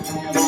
Yeah.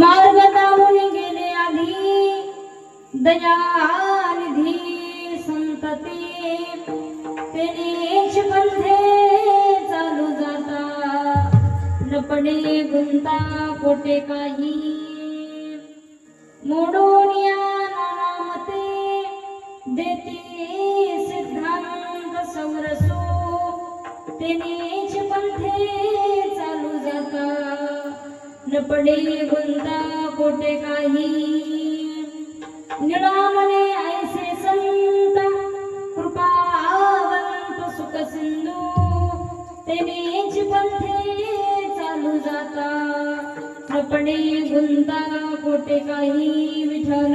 मार्ग दावून गेले आधी दयानिधी संतती तेनेच पंथे चालू जाता न पडे गुंता कोटे काही मोडून या नानामते देते सिद्धांत सौरसो तेनेच पंथे चालू जाता न पडे गुंता कोटे काही निळामने ऐसे संत कृपावंत सुख सिंधू तेनेच पंथे चालू जाता न पडे गुंता कोटे काही विठ्ठल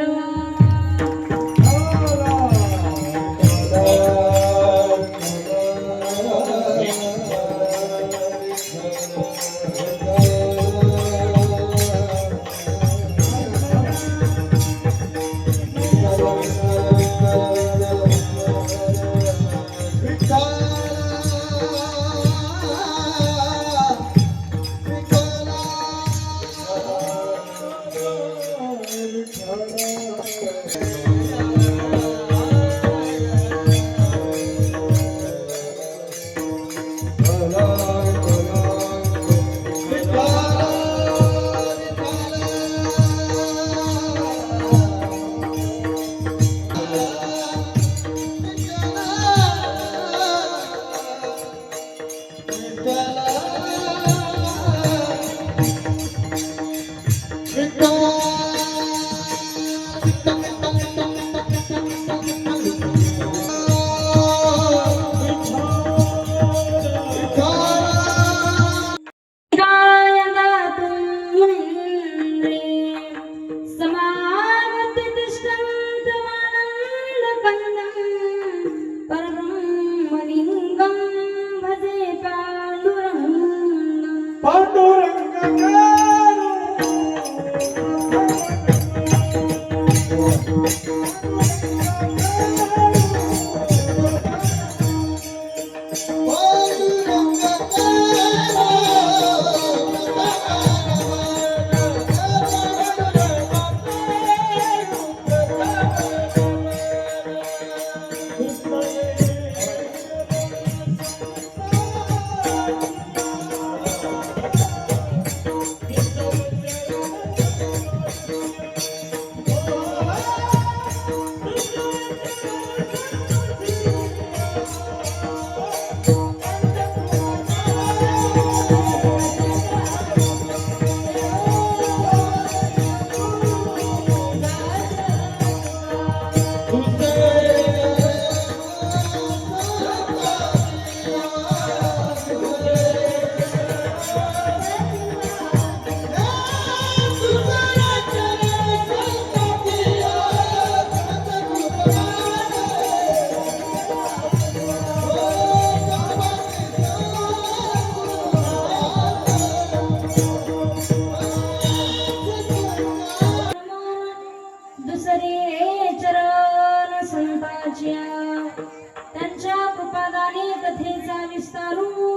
त्यांच्या कृपादानी कथेचा विस्तारू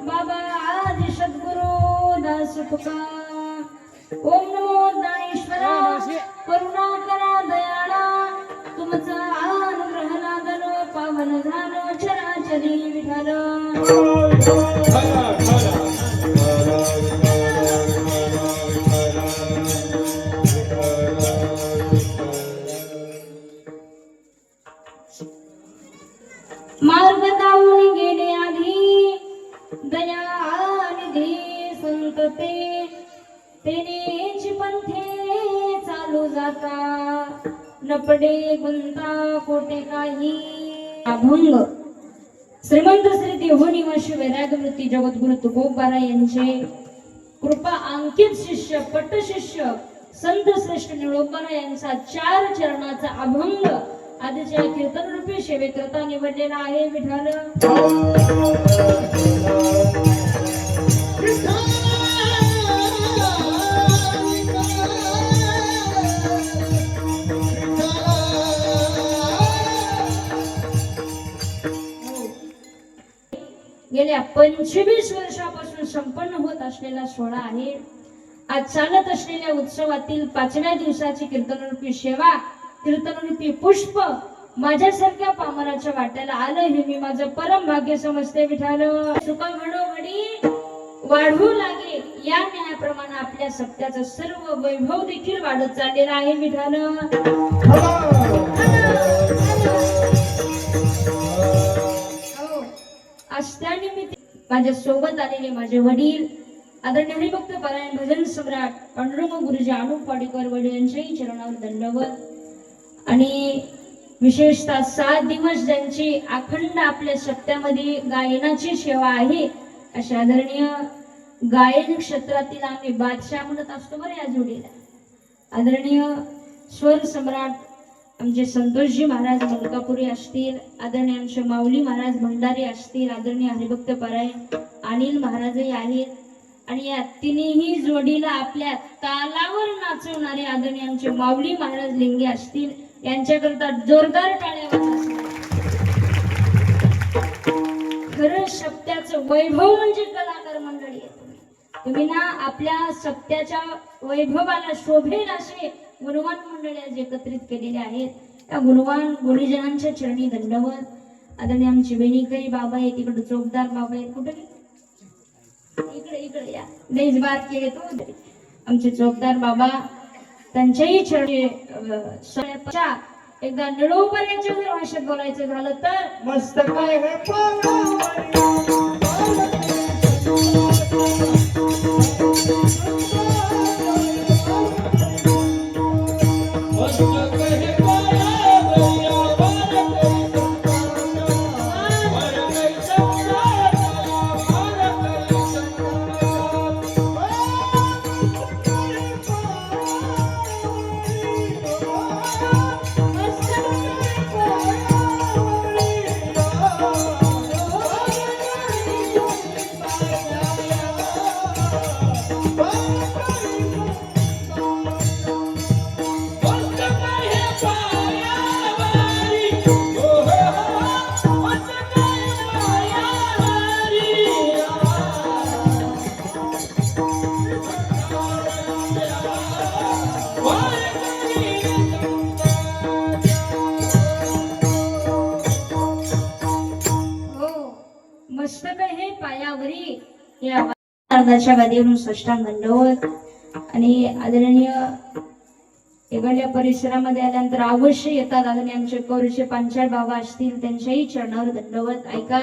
बाबा आदि सद्गुरु दास तुका ओम नमो ज्ञानेश्वरा करुणा करा दयाळा तुमचा अनुग्रह लादलो पावन झालो चराचरी विठाल मार्ग दावून गेले आधी दयानिधी संतते तेनेच पंथे चालू जाता न पडे गुंता कोटे काही अभंग श्रीमंत श्री देवनी वैश्य वैराग्यवृत्ती जगद्गुरु तुकोबारा यांचे कृपा अंकित शिष्य पट्ट शिष्य संत श्रेष्ठ निळोबारा यांचा 4 चरणाचा अभंग आजच्या कीर्तन रूपी सेवेकरता निवडलेला आहे विठाल गेल्या 25 वर्षापासून संपन्न होत असलेला सोहळा आहे. आज चालत असलेल्या उत्सवातील 5व्या दिवसाची कीर्तनरूपी सेवा, कीर्तनरूपी पुष्प माझ्यासारख्या पामराच्या वाट्याला आलं हे मी माझं परम भाग्य समजते. विठाल सुख घडोघडी वाढवू लागे या न्यायाप्रमाणे आपल्या सत्याचं सर्व वैभव देखील वाढत चाललेलं आहे. विठाल आज त्यानिमित्त माझ्या सोबत आलेले माझे वडील आदरणीय हरिभक्त पारायण भजन सम्राट पांडुरंग गुरुजी अनुप पाडेकर वडील यांच्याही चरणावर दंडवत. आणि विशेषतः 7 दिवस ज्यांची अखंड आपल्या सत्यामध्ये गायनाची सेवा आहे अशा आदरणीय गायन क्षेत्रातील आम्ही बादशाह म्हणत असतो बरं या जोडीला. आदरणीय स्वर सम्राट आमचे संतोषजी महाराज मलकापुरी असतील, आदरणीय आमचे माऊली महाराज भंडारी असतील, आदरणीय हरिभक्त पारायण अनिल महाराजही आहेत. आणि या तिन्ही जोडीला आपल्या तालावर नाचवणारे आदरणीय आमचे माऊली महाराज लिंगे असतील. यांच्याकरता जोरदार टाळ्या वाजवा. खरं सत्याचं वैभव म्हणजे कलाकार मंडळी आहे. तुम्ही ना आपल्या सत्याच्या वैभवाला शोभेल असे गुणवान मंडळी आज एकत्रित केलेले आहेत. त्या गुणवान गुणीजनांच्या चरणी दंडवत. आदरणीय आमची वेणीकरी बाबा आहे, तिकडे चोपदार बाबा आहेत. कुठे इकडे इकडे या देश बारके येतो आमचे चोपदार बाबा, त्यांच्याही चरणी एकदा निळोपर्यंतच्या जर भाषेत बोलायचं झालं तर मस्त काय गादीवरून साष्टांग दंडवत. आणि आदरणीय एखाद्या परिसरामध्ये आल्यानंतर अवश्य येतात आदरणीय आमचे कौरचे पांचाळ बाबा असतील, त्यांच्याही चरणावर दंडवत. ऐका,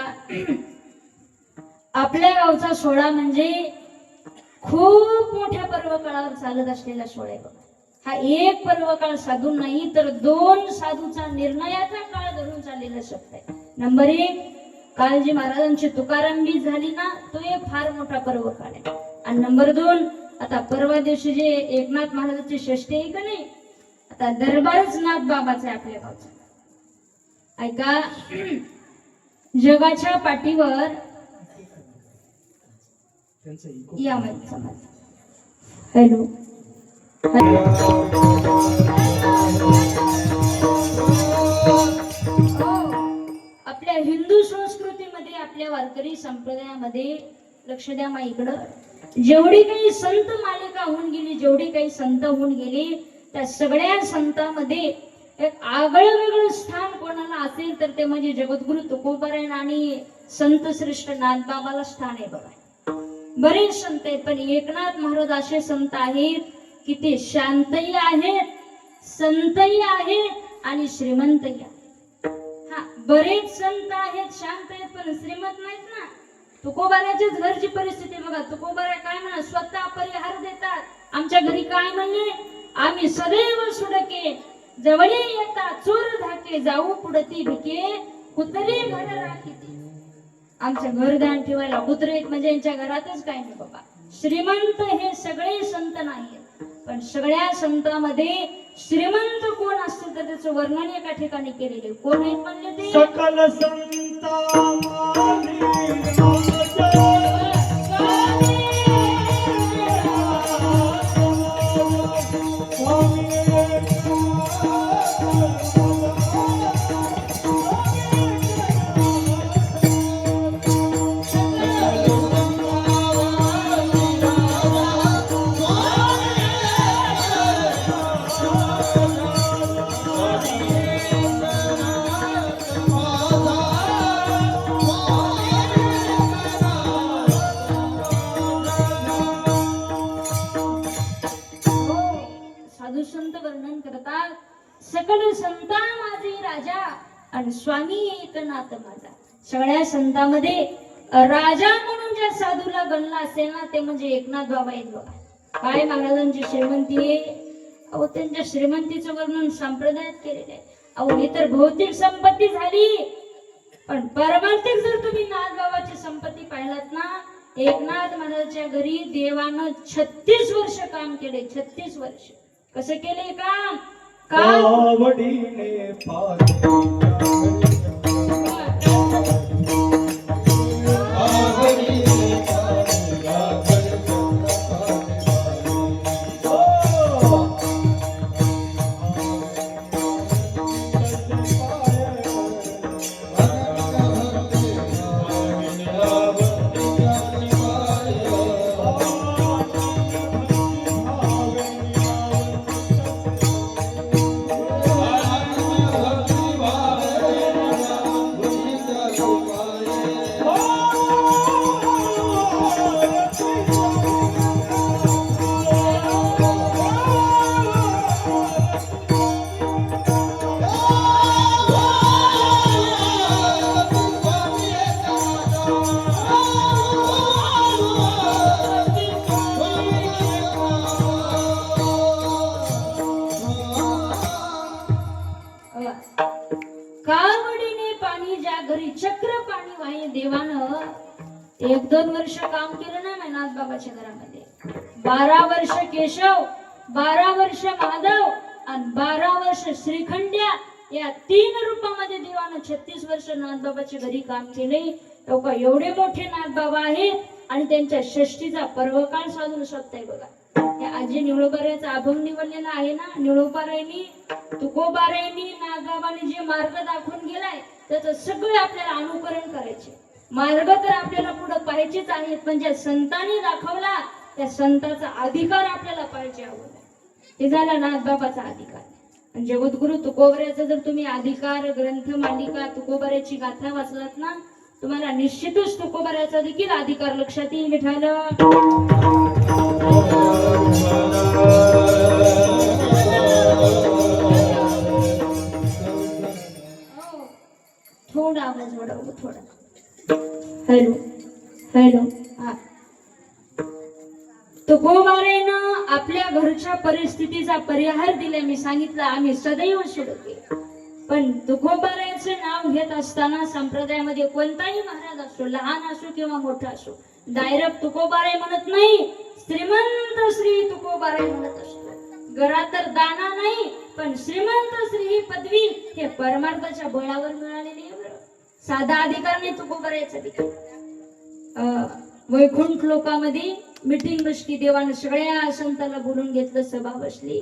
आपल्या गावचा सोहळा म्हणजे खूप मोठ्या पर्व काळावर चालत असलेला सोहळा आहे. हा एक पर्व काळ साधू नाही तर 2 साधूचा निर्णयाचा काळ धरून चाललेला शब्द आहे. नंबर 1 काल जी महाराजांची तुकारामबी झाली ना, तो एक फार मोठा पर्व काळ आहे. आणि नंबर 2 आता परवा दिवशी जे एकनाथ महाराजांची षष्ठी आहे का नाही, आता दरबारच नाथ बाबाचा आहे आपल्या गावचा. ऐका, जगाच्या पाठीवर या हॅलो आपल्या हिंदू संस्कृतीमध्ये आपल्या वारकरी संप्रदायामध्ये लक्ष द्या मा इकडं, जेवढी काही संत मालिका होऊन गेली, जेवढी काही संत होऊन गेली, त्या सगळ्या संतांमध्ये एक आगळं वेगळं स्थान कोणाला असेल तर ते म्हणजे जगद्गुरु तुकोबारायण आणि संत श्रेष्ठ नाथबाबाला स्थान आहे. बघा, बरेच संत आहेत पण एकनाथ महाराज असे संत आहेत की ते शांतही आहेत, संतही आहेत आणि श्रीमंतही आहेत. हा, बरेच संत आहेत, शांत आहेत पण श्रीमंत नाहीत ना. तुकोबाराच्याच घरची परिस्थिती बघा. तुकोबारा काय म्हणा, स्वतः परिहार देतात. आमच्या घरी काय म्हणले, आम्ही सदैव सुडके जवळे येता चोर धाके, जाऊ पुढती भिके कुत्रे घर राखीती. आमच्या घरदान ठेवायला कुत्रे आहेत म्हणजे यांच्या घरातच काय नाही बाबा. श्रीमंत हे सगळे संत नाहीत पण सगळ्या संतांमध्ये श्रीमंत कोण असतील तर त्याचं वर्णन एका ठिकाणी केलेले. कोण आहेत म्हणले ते सकल संता संता माझे राजा आणि स्वामी एकनाथ माझा. सगळ्या संतांमध्ये राजा म्हणून ज्या साधूला गणला असेल ना ते म्हणजे एकनाथ बाबा आहेत बघा. काय महाराजांची श्रीमंती आहे. अहो त्यांच्या श्रीमंतीचं वर्णन संप्रदायात केलेलं आहे. अहो ही तर भौतिक संपत्ती झाली, पण पारमार्थिक जर तुम्ही नाथबाबाची संपत्ती पाहिलात ना, एकनाथ महाराजांच्या घरी देवानं 36 वर्ष काम केले. 36 वर्ष कसं केले काम? काम कावडीने कावडीने पाणी ज्या घरी चक्र पाणी वाहे देवानं 1-2 वर्ष काम केलं ना नाथ बाबाच्या घरामध्ये. 12 वर्ष केशव, 12 वर्ष माधव आणि 12 वर्ष श्रीखंड्या या 3 रूपामध्ये देवानं 36 वर्ष नाथबाबाच्या घरी काम केले. एवढे मोठे नाथबाबा आहेत आणि त्यांच्या षष्टीचा पर्वकाळ साधून स्वतः बघा. या आजी निळोबाऱ्याचा अभंग निवडलेला आहे ना, निळोबारायनी तुकोबारायनी नाथबाबांनी जे मार्ग दाखवून गेलाय त्याचं सगळं आपल्याला अनुकरण करायचे. मार्ग तर आपल्याला पुढे पाहायचेच आहेत, पण ज्या संतांनी दाखवला त्या संतांचा अधिकार आपल्याला पाहिजे हवं. हे झाला नाथबाबाचा अधिकार. आणि जगद्गुरु तुकोबऱ्याचा जर तुम्ही अधिकार ग्रंथ मालिका तुकोबऱ्याची गाथा वाचलात ना, तुम्हाला निश्चितच तुकोबऱ्याचा देखील अधिकार लक्षात येईल. विठाल थोडा आवाज वाढव थोडा. Hello hello. हा, तुकोबारेनं आपल्या घरच्या परिस्थितीचा परिहार दिला. मी सांगितलं आम्ही सदैव सुडके. पण तुकोबारायचं नाव घेत असताना संप्रदायामध्ये कोणताही महाराज असो, लहान असो किंवा मोठा असो, डायरेक्ट तुकोबाराय म्हणत नाही, श्रीमंत श्री तुकोबाराय म्हणत असतो. घरात तर दाना नाही, पण श्रीमंत श्री ही पदवी हे परमार्थाच्या बळावर मिळालेली आहे. साधा अधिकार नाही तुकोबारायचा देखील. वैकुंठ लोकांमध्ये मीटिंग बसली. देवानं सगळ्या संतांना बोलून घेतलं, सभा बसली.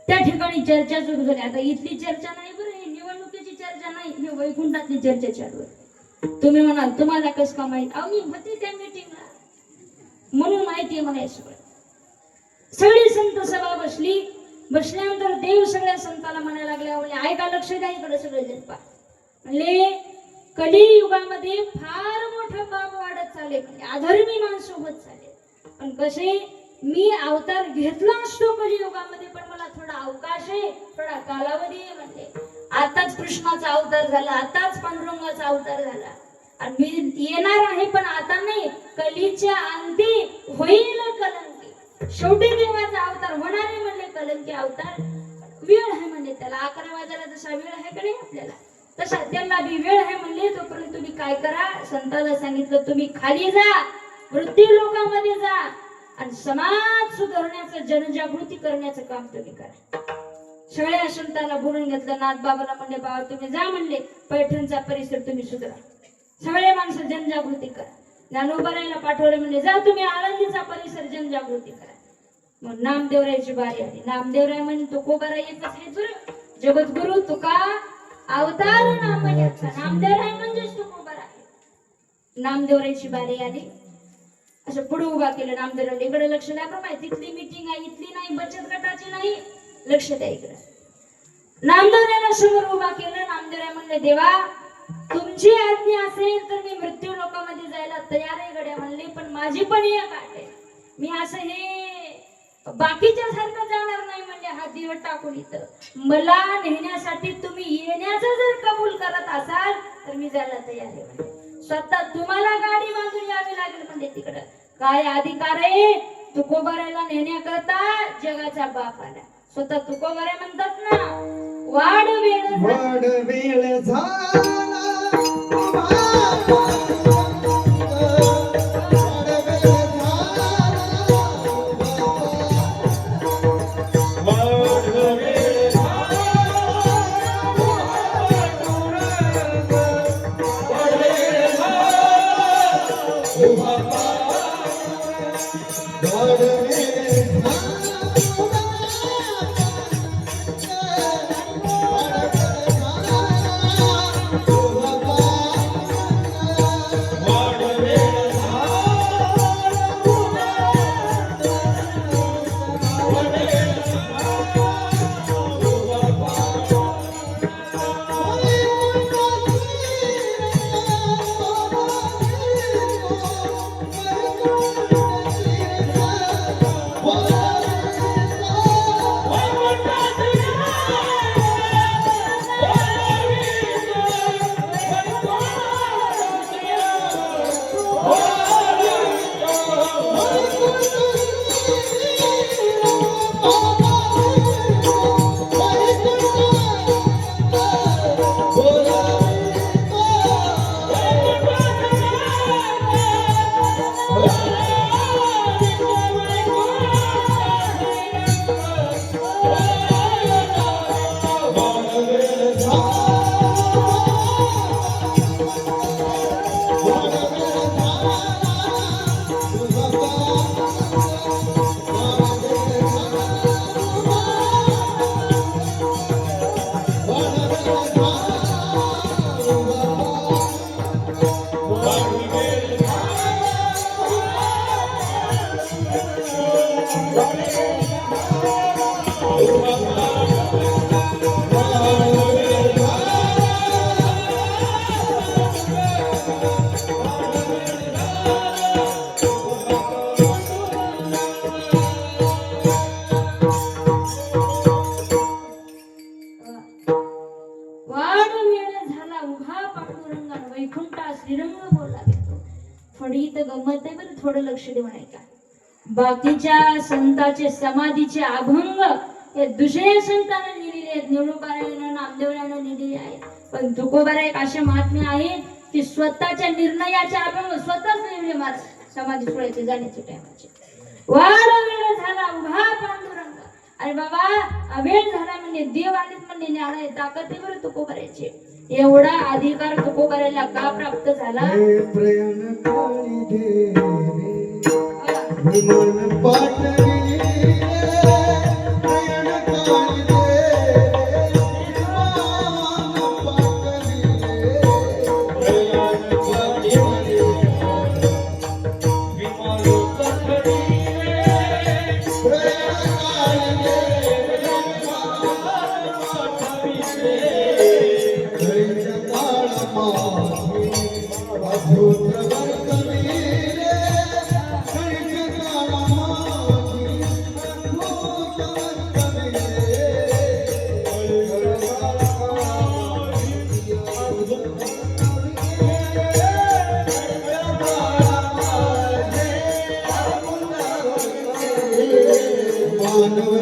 त्या ठिकाणी चर्चा सुरू झाली. आता इथली चर्चा नाही बरं, ही निवडणुकीची चर्चा नाही, ही वैकुंठातली चर्चा चालू आहे. तुम्ही म्हणाल तुम्हाला कसं का माहित? अहो मी होते त्या मीटिंगला म्हणून माहिती आहे मला. सगळं सगळी संत सभा बसली. बसल्यानंतर देव सगळ्या संतांना म्हणायला लागल्या, म्हणजे ऐका लक्ष द्या इकडे सगळे जण पा. म्हणले कलियुगामध्ये फार मोठं पाप वाढत चालले, म्हणजे अधर्मी माणसं होत चालले. पण कसे मी अवतार घेतला असतो कलियुगामध्ये, पण मला थोडा अवकाश आहे, थोडा कालावधी आहे. म्हणजे आताच कृष्णाचा अवतार झाला, आताच पांडुरंगाचा अवतार झाला आणि मी येणार आहे, पण आता नाही, कलीच्या अंती होईल कलंकी. शेवटी देवाचा अवतार होणार आहे म्हणले, कलंकी अवतार. वेळ आहे म्हणले त्याला. 11 वाजायला जसा वेळ आहे का नाही आपल्याला, तसा त्यांना बी वेळ आहे म्हणले. तोपर्यंत तुम्ही काय करा, संताला सांगितलं तुम्ही खाली जा, वृत्ती लोकांमध्ये जा आणि समाज सुधारण्याचं जनजागृती करण्याचं काम तुम्ही करा. सगळ्या संतांना बोलून घेतलं. नाथबाबाला म्हणले बाबा तुम्ही जा म्हणले, पैठणचा परिसर तुम्ही सुधारा, सगळे माणसं जनजागृती करा. ज्ञानोबारायला पाठवले म्हणले जा तुम्ही आळंदीचा परिसर जनजागृती करा. मग नामदेवरायची बारी आली. नामदेवराय म्हणे तुकोबाराय एकच आहे बरं, जगद्गुरु तुका अवतार नाम याचा. नामदेवराय म्हणजेच तुकोबाराय. नामदेवरायची बारी आली. असं पुढे उभा केलं नामदेवराय. इकडे लक्ष द्या बरं, तिथली मीटिंग आहे, इथली नाही, बचत गटाची नाही, लक्ष द्या इकडे. नामदेवरायला समोर उभा केलं. नामदेवराय म्हणले देवा तुमची आज्ञा असेल तर मी मृत्यू लोकांमध्ये जायला तयार आहे गड्या म्हणले, पण माझी पण एक अट आहे. मी असं हे बाकीच्या सारखं जाणार नाही म्हणजे हा दिवस टाकून इथं मला नेण्यासाठी तुम्ही येण्याचं जर कबूल करत असाल तर मी जायला तयार आहे म्हणजे स्वतः तुम्हाला गाडी बांधून यावी लागेल म्हणजे तिकडं काय अधिकार आहे तुकोबारायला नेण्याकरता जगाचा बाप आला स्वतः तुकोबाराय म्हणतात ना वाढ वेळ झाला वाढ वेळ झाला उभा पांडुरंगा वैकुंठा श्रीरंग बोलला घेतो थोडी इथं गंमत आहे बरं थोडं लक्ष देऊन ऐका बाकीच्या संतांचे समाधीचे अभंग हे दुसऱ्या संतांना लिहिलेले आहेत निवडूबारायनं नामदेवरानं लिहिलेले आहेत पण तुकोबारा एक असे महात्मे आहेत की स्वतःच्या निर्णयाचे अभंग स्वतःच लिहिले महाराज समाधी सोडायचे जाण्याचे टायमाचे वाढ वेळ झाला उभा पांडुरंग अरे बाबा वेळ झाला म्हणजे देव आलेत म्हणजे न्याय ताकद बरं तुकोबारायचे एवढा अधिकार तुकोबारायला का प्राप्त झाला प्रेम काळी देवे विमान पाटली प्रेम काळी देवे विमान पाटली प्रेम काळी विमान पाटली मानव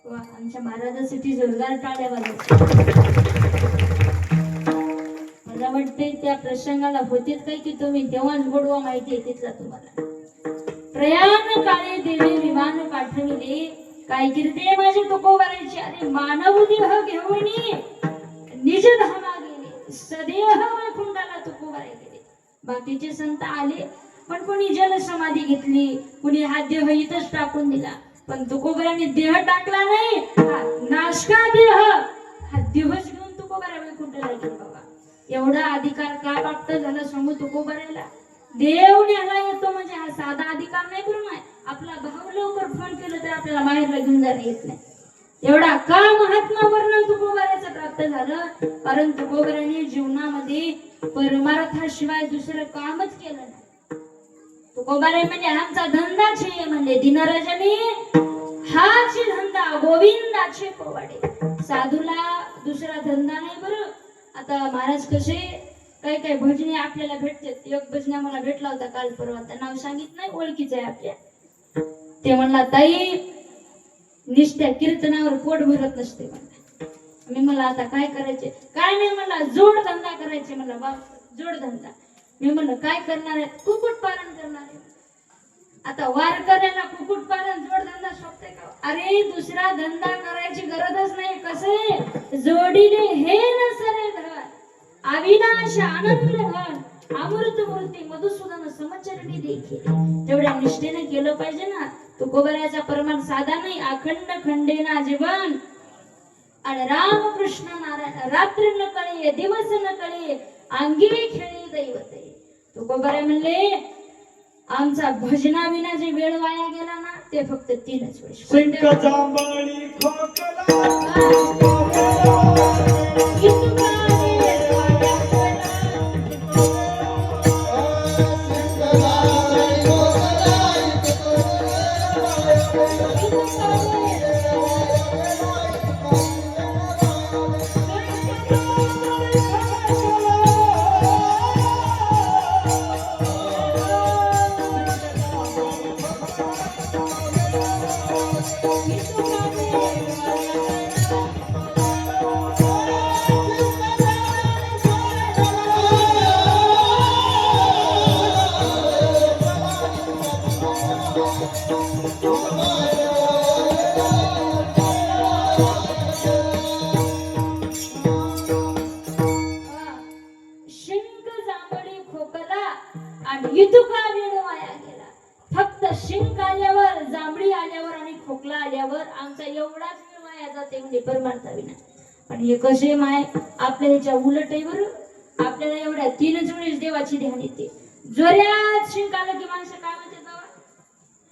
वा, आमच्या महाराजासाठी जोरदार टाळ्या वाजवतात. मला वाटते त्या प्रसंगाला होतीच काय की तुम्ही तेव्हाच गोडवा माहिती आहे तिथला तुम्हाला. प्रयाण काळे देवे विमान पाठविले, काय कीर्ती माझी तुकोबारायची. अरे मानव देह घेऊन निज धामा गेले, सदेह वैकुंठाला तुकोबाराय गेले. बाकीचे संत आले, पण कोणी जल समाधी घेतली, कोणी हा देह इथंच टाकून दिला. पण तुकोबाराने देह टाकला नाही, हा नाशका देह, हा देहच घेऊन तुकोबारा वैकुंठाला गेले. बाबा एवढा अधिकार का प्राप्त झाला सांगू तुकोबारायला. देव न्यायला येतो म्हणजे हा साधा अधिकार नाही करू नाही. आपला भाव लवकर फोन केलं तर आपल्याला माहेरला घेऊन जाणं येत नाही. एवढा का महात्मा वर्णन तुकोबाराचं प्राप्त झालं, कारण तुकोबाराने जीवनामध्ये परमार्थाशिवाय दुसरं कामच केलं नाही. तुकोबाराय म्हणजे आमचा धंदाच आहे म्हणले दिनराजाने, हाच धंदा गोविंदाचे पोवाडे. साधूला दुसरा धंदा नाही बरं. आता महाराज कसे काही काही भजने आपल्याला भेटतात. एक भजना मला भेटला होता काल परवा, त्या नाव सांगित नाही, ओळखीचं आहे आपल्या. ते म्हणला ताई निष्ठ्या कीर्तनावर पोट भरत नसते म्हणला. मी म्हणलं आता काय करायचे, काय नाही म्हणला जोड धंदा करायचे म्हणला. बाप जोड धंदा. मी म्हणलं काय करणार आहे, कुक्कुट पालन करणार आहे. आता वारकऱ्याला कुक्कुट पालन जोड धंदा शोभते का? अरे दुसरा धंदा करायची गरजच नाही. कसे जोडीले हे नसरे धन, अविनाश आनंद घन, अमृत मूर्ती मधुसूदन समचरणी देखील. तेवढ्या निष्ठेने केलं पाहिजे ना. तुकोबाराचा परमार्थ साधा नाही, अखंड खंडेना जीवन. आणि रामकृष्ण नारायण रात्री न कळे दिवस न कळे, अंगी खेळी दैवते. तुकोबारा म्हणले आमचा भजना विना जे वेळ वाया गेला ना ते फक्त 3च वर्ष. सिंक जांभळी खोकला आमचा एवढाच वेळ वाया जाते म्हणजे परमार्था विना. पण हे कसे माय आपल्या ह्याच्या उलट आहे बरं. आपल्याला एवढ्या 3च वेळेस देवाची ध्यान येते. जोऱ्यात शिंक आलं की माणसं काय म्हणते बाबा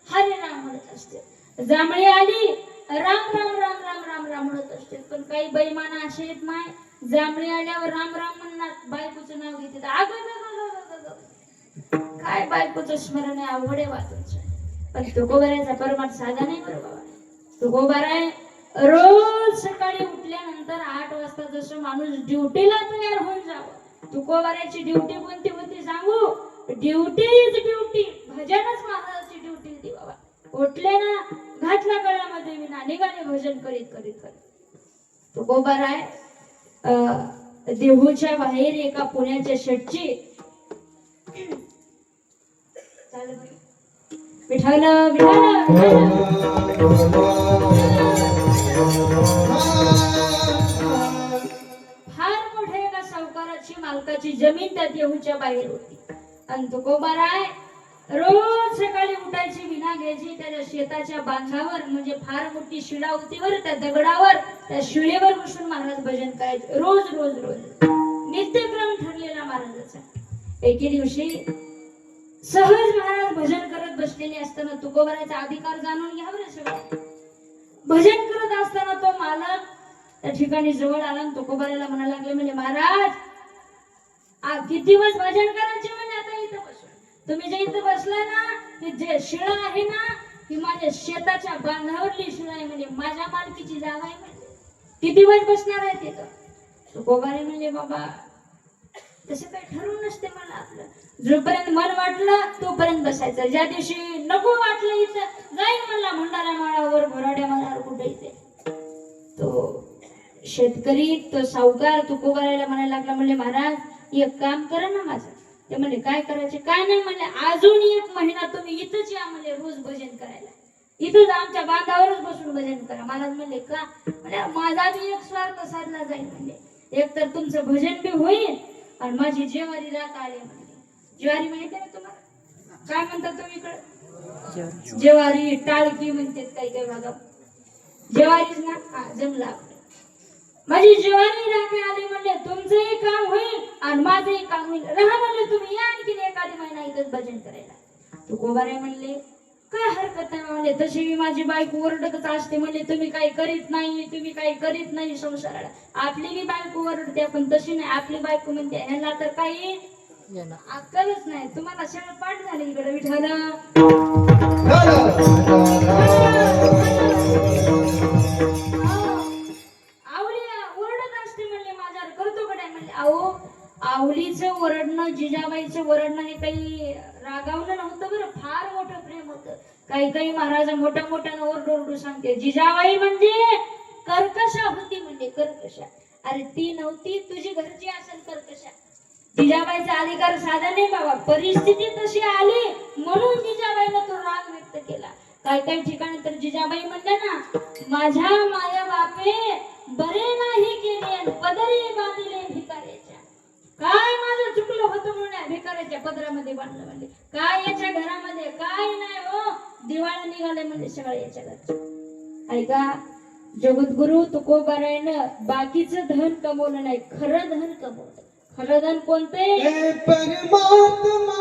हरे राम म्हणत असते. जांभळी आली राम राम राम राम राम राम म्हणत असते. पण काही बैमान असे आहेत माय जांभळी आल्यावर राम राम म्हणणार, बायकोचं नाव घेते. काय बायकोचं स्मरण आहे, अवघडे वाचायचं. पण तुकोबाराचा परमार्थ साधा नाही बरं बाबा. तुकोबाराय रोज सकाळी उठल्यानंतर 8 वाजता जसं माणूस ड्युटीला तयार होऊन जावं. तुकोबाराची ड्युटी कोणती होती सांगू? Duty is duty. भजनच महाराजाची ड्युटी होती बाबा. उठले ना घातला गळ्यामध्ये विना निघाले भजन करीत करीत करीत. तुकोबाराय देहूच्या बाहेर एका पुण्याच्या शेटची विठाल फार मोठ्या एका सावकाराची मालकाची जमीन त्या देहूच्या बाहेर होती. आणि तुकोबाराय रोज सकाळी उठायची विना घ्यायची. त्याच्या शेताच्या बांधावर म्हणजे फार मोठी शिळा होती वर, त्या दगडावर त्या शिळेवर बसून महाराज भजन करायचे. रोज रोज रोज नित्यक्रम ठरलेला महाराजाचा. एके दिवशी सहज महाराज भजन करत बसलेले असताना तुकोबाराचा अधिकार जाणून घ्या बरं. सगळं भजन करत असताना तो मालक त्या ठिकाणी जवळ आला आणि तुकोबारायला म्हणायला लागले म्हणजे महाराज किती दिवस भजन करायचे म्हणजे आता इथं बसून तुम्ही जे इथं बसला ना ते जे शिळा आहे ना ती माझ्या शेताच्या बांधावरली शिळा आहे म्हणजे माझ्या मालकीची जागा आहे म्हणजे किती दिवस बसणार आहे तिथं तुकोबारे म्हणजे बाबा तसं काही ठरवून नसते मला आपलं जोपर्यंत मन वाटलं तोपर्यंत बसायचं ज्या दिवशी नको वाटलं इथं जाईन मला भंडारा माळावर भराड्या माळावर कुठे इथे तो शेतकरी तो सावकार तुकोबारायला म्हणायला लागला म्हणले महाराज एक काम करा ना माझं ते म्हणले काय करायचे काय नाही म्हणले अजून 1 महिना तुम्ही इथंच या म्हणले रोज भजन करायला इथंच आमच्या बांधावरच बसून भजन करा महाराज म्हणले का म्हणजे माझा बी एक स्वार्थ साधला जाईल म्हणले एक तर तुमचं भजन बी होईल आणि माझी जेवारी राख आली म्हणले जेवारी माहिती आहे ना तुम्हाला काय म्हणतात तुम्ही इकडे जेवारी टाळकी म्हणतात काही काही भागात जेवारीच ना जमला माझी जेवारी राखी आली म्हणले तुमचंही काम होईल आणि माझंही काम होईल राहा म्हणले तुम्ही या आणखी एखादी महिना इथंच भजन करायला तुकोबारे म्हणले काय हरकत नाही म्हणले तशी मी माझी बायको ओरडतच असते म्हणले तुम्ही काही करीत नाही संसाराला आपली बी बायको ओरडते पण तशी नाही आपली बायको म्हणते ह्याला तर काही अक्कलच नाही तुम्हाला सगळं पाठ झाले इकडे विठाला आवलीचं ओरडणं जिजाबाईचं ओरडणं हे काही रागावलं नव्हतं बरं फार मोठं प्रेम होतं काही महाराज मोठ्यानं ओरडू सांगते जिजाबाई म्हणजे कर्कशा होती म्हणजे कर्कशा अरे ती नव्हती तुझी घरची असेल कर्कशा जिजाबाईचा अधिकार साधा नाही बाबा परिस्थिती तशी आली म्हणून जिजाबाईनं तो राग व्यक्त केला काही ठिकाणी तर जिजाबाई म्हणते ना माझ्या माया बापे बरे नाही केले पदरी बांधले भिकाऱ्याच्या काय माझं चुकलं होतं म्हणून भिकाऱ्याच्या पदरामध्ये बांधलं म्हणजे काय याच्या घरामध्ये काय नाही हो दिवाळी निघाले म्हणजे सगळं याच्या घरचं ऐका जगद्गुरु तुकोबारायनं बाकीचं धन कमवलं नाही खरं धन कमवलं खरं धन कोणते परमात्मा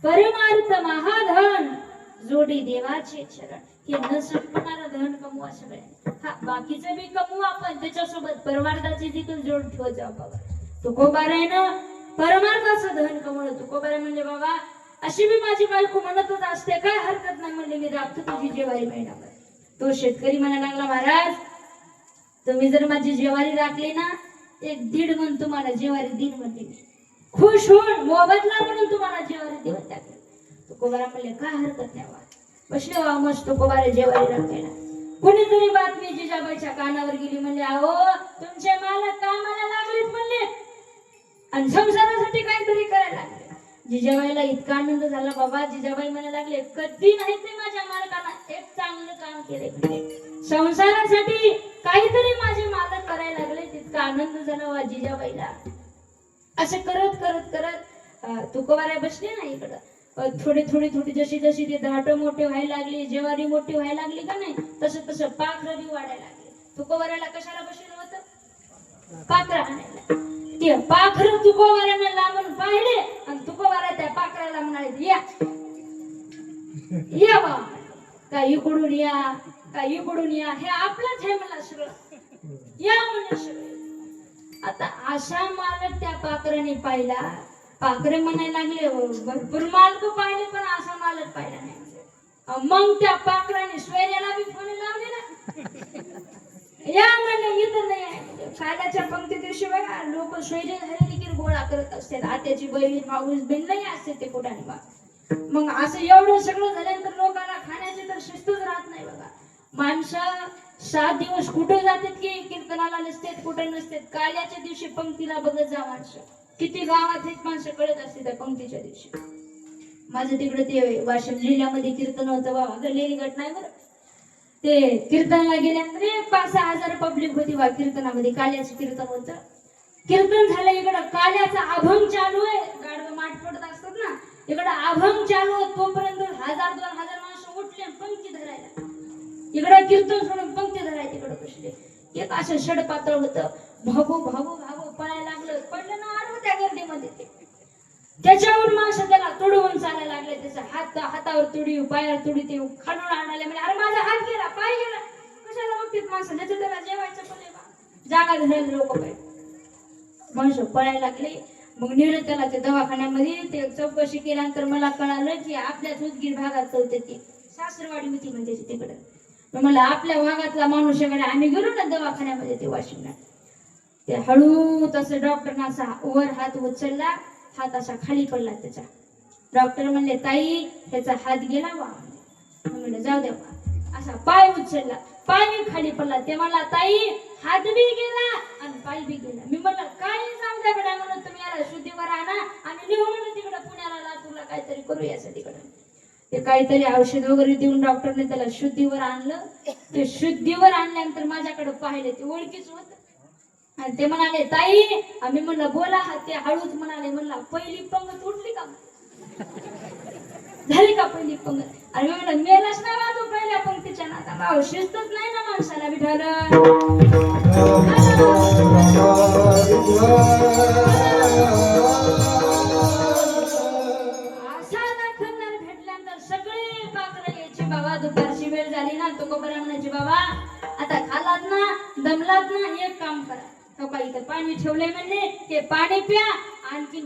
परमार्थ महाधन जोडी देवाचे चरण हे न संपणारं धन कमवा सगळ्यांनी हा बाकीचं बी कमवू आपण त्याच्यासोबत परमार्थाची देखील जोड ठेवत जाऊ बाबा तुकोबारायनं परमार्थाचं धन कमवलं तुकोबाराय म्हणजे बाबा अशी बी माझी बायको म्हणतच असते काय हरकत नाही म्हणले मी राबतो तुझी जेवारी महिनाभर तो शेतकरी म्हणायला लागला महाराज तुम्ही जर माझी जेवारी राखली ना 1.5 मन तुम्हाला जेवारी दिन म्हणते मी खुश होऊन मोबदला म्हणून तुम्हाला जेवारी देऊन टाकले तुकोबारा म्हणले काय हरकत नाही बसले मस्त तुकोबारा जेवारी राखायला कोणीतरी बातमी जिजाबाईच्या कानावर गेली म्हणजे अहो तुमचे मालक कामाला लागलेत म्हणले आणि संसारासाठी काहीतरी करायला लागले जिजाबाईला इतका आनंद झाला बाबा जिजाबाई म्हणायला लागले कधी नाही ते माझ्या मालकाला एक चांगलं काम केले म्हणजे संसारासाठी काहीतरी माझे मालक करायला लागले तितका आनंद झाला वा जिजाबाईला असं करत करत करत तुकोबारा बसले ना इकडं थोडी थोडी थोडी जशी जशी ते दाट मोठे व्हायला लागली, ज्वारी मोठी व्हायला लागली का नाही, तसं तसं पाखरं बी वाढायला लागले. तुकोबाराला कशाला बसलं होतं? पाखरं आणायला. ते पाखरं तुकोबाराने लांबून पाहिले आणि तुकोबारा त्या पाखराला म्हणाले, या या बा, का इकडून या, का इकडून या, हे आपलंच आहे मला सगळं, या म्हणे सगळं. आता अशा मालक त्या पाखराने पाहिला. पाखरे म्हणायला लागले, भरपूर मालक पाहिले पण असा मालक पाहिला नाही. मग त्या पाखराने स्वैर्याला बी फोन लावले ना, या म्हणे इथं नाही आहे. काल्याच्या पंक्ती दिवशी बघा लोक स्वैर्य झाले देखील गोळा करत असतात. आत्याची बहीण माऊस बहीण नाही असते ते कुठाने बा. मग असं एवढं सगळं झाल्यानंतर लोकांना खाण्याची तर शिस्तच राहत नाही बघा. माणसं 7 दिवस कुठे जातात की कीर्तनाला नसतात, कुठे नसतात. काल्याच्या दिवशी पंक्तीला बघत जा माणसं. किती गावात हेच माणसं कळत असते त्या पंक्तीच्या दिवशी. माझं तिकडे ते वाशिम जिल्ह्यामध्ये कीर्तन होतं बाबा, घडलेली घटना आहे बरं. ते कीर्तनाला गेल्यानंतर 5-6 हजार पब्लिक होती बा कीर्तनामध्ये. काल्याचं कीर्तन होतं. कीर्तन झालं, इकडं काल्याचा अभंग चालू आहे. गाडवं माठ पडत असतात ना, इकडं अभंग चालू आहे. तोपर्यंत 1000-2000 माणसं उठले पंक्ती धरायला. इकडं कीर्तन सोडून पंक्ती धरायला तिकडं बसले. एक असं षडपातळ होतं. भागो भागो भागो पळायला लागलं. पडलं ना आडवं त्या गर्दीमध्ये ते. त्याच्यावर माणसं त्याला तुडवून चालायला लागले. त्याचा हातावर तुडी, पायावर तुडी, ते खालून आणायला म्हणजे, अरे माझा हात गेला, पाय गेला. कशाला बघतात माणसं, ज्याचं त्याला जेवायचं पण आहे बा. जागा धरायला लोक पाहिजे. माणसं पळायला लागले. मग नेलं त्याला ते दवाखान्यामध्ये. ते चौकशी केल्यानंतर मला कळालं की आपल्याच उदगीर भागात होते, ती सासरवाडी होती म्हणजे तिकडे. मला आपल्या भागातला माणूसकडे आम्ही गेलो ना दवाखान्यामध्ये ते वाशिमला. ते हळू तसं डॉक्टरना असा वर हात उचलला, हात असा खाली पडला त्याचा. डॉक्टर म्हणले, ताई त्याचा हात गेला बा. म्हणलं जाऊ द्या बा. असा पाय उचलला, पाय बी खाली पडला. ते म्हणला, ताई हात बी गेला आणि पाय बी गेला. मी म्हणलं काय जाऊ द्या बेटा, म्हणून तुम्ही याला शुद्धीवर आणा आणि निघू म्हणलं तिकडं पुण्याला, लातूरला काहीतरी करू याचं तिकडं. ते काहीतरी औषध वगैरे देऊन डॉक्टरने त्याला शुद्धीवर आणलं. ते शुद्धीवर आणल्यानंतर माझ्याकडे पाहिले, ते ओळखीच होत. आणि ते म्हणाले, ताई. आम्ही म्हणलं बोला. ते हळूच म्हणाले, म्हणला पहिली पंगत उठली का, झाली का पहिली पंगत? आणि मी म्हणलं मेलाच ना बा तू पहिल्या पंक्तीच्या नादा. भाऊ शिस्तच नाही ना माणसाला विठाल. सगळे पाखरं यायची बाबा. दुपारची वेळ झाली ना, तो कोबरा म्हणायचे, बाबा आता खालात ना, दमलात ना, एक काम करा, तो का इथं पाणी ठेवलंय म्हणले, ते पाणी प्या आणखीन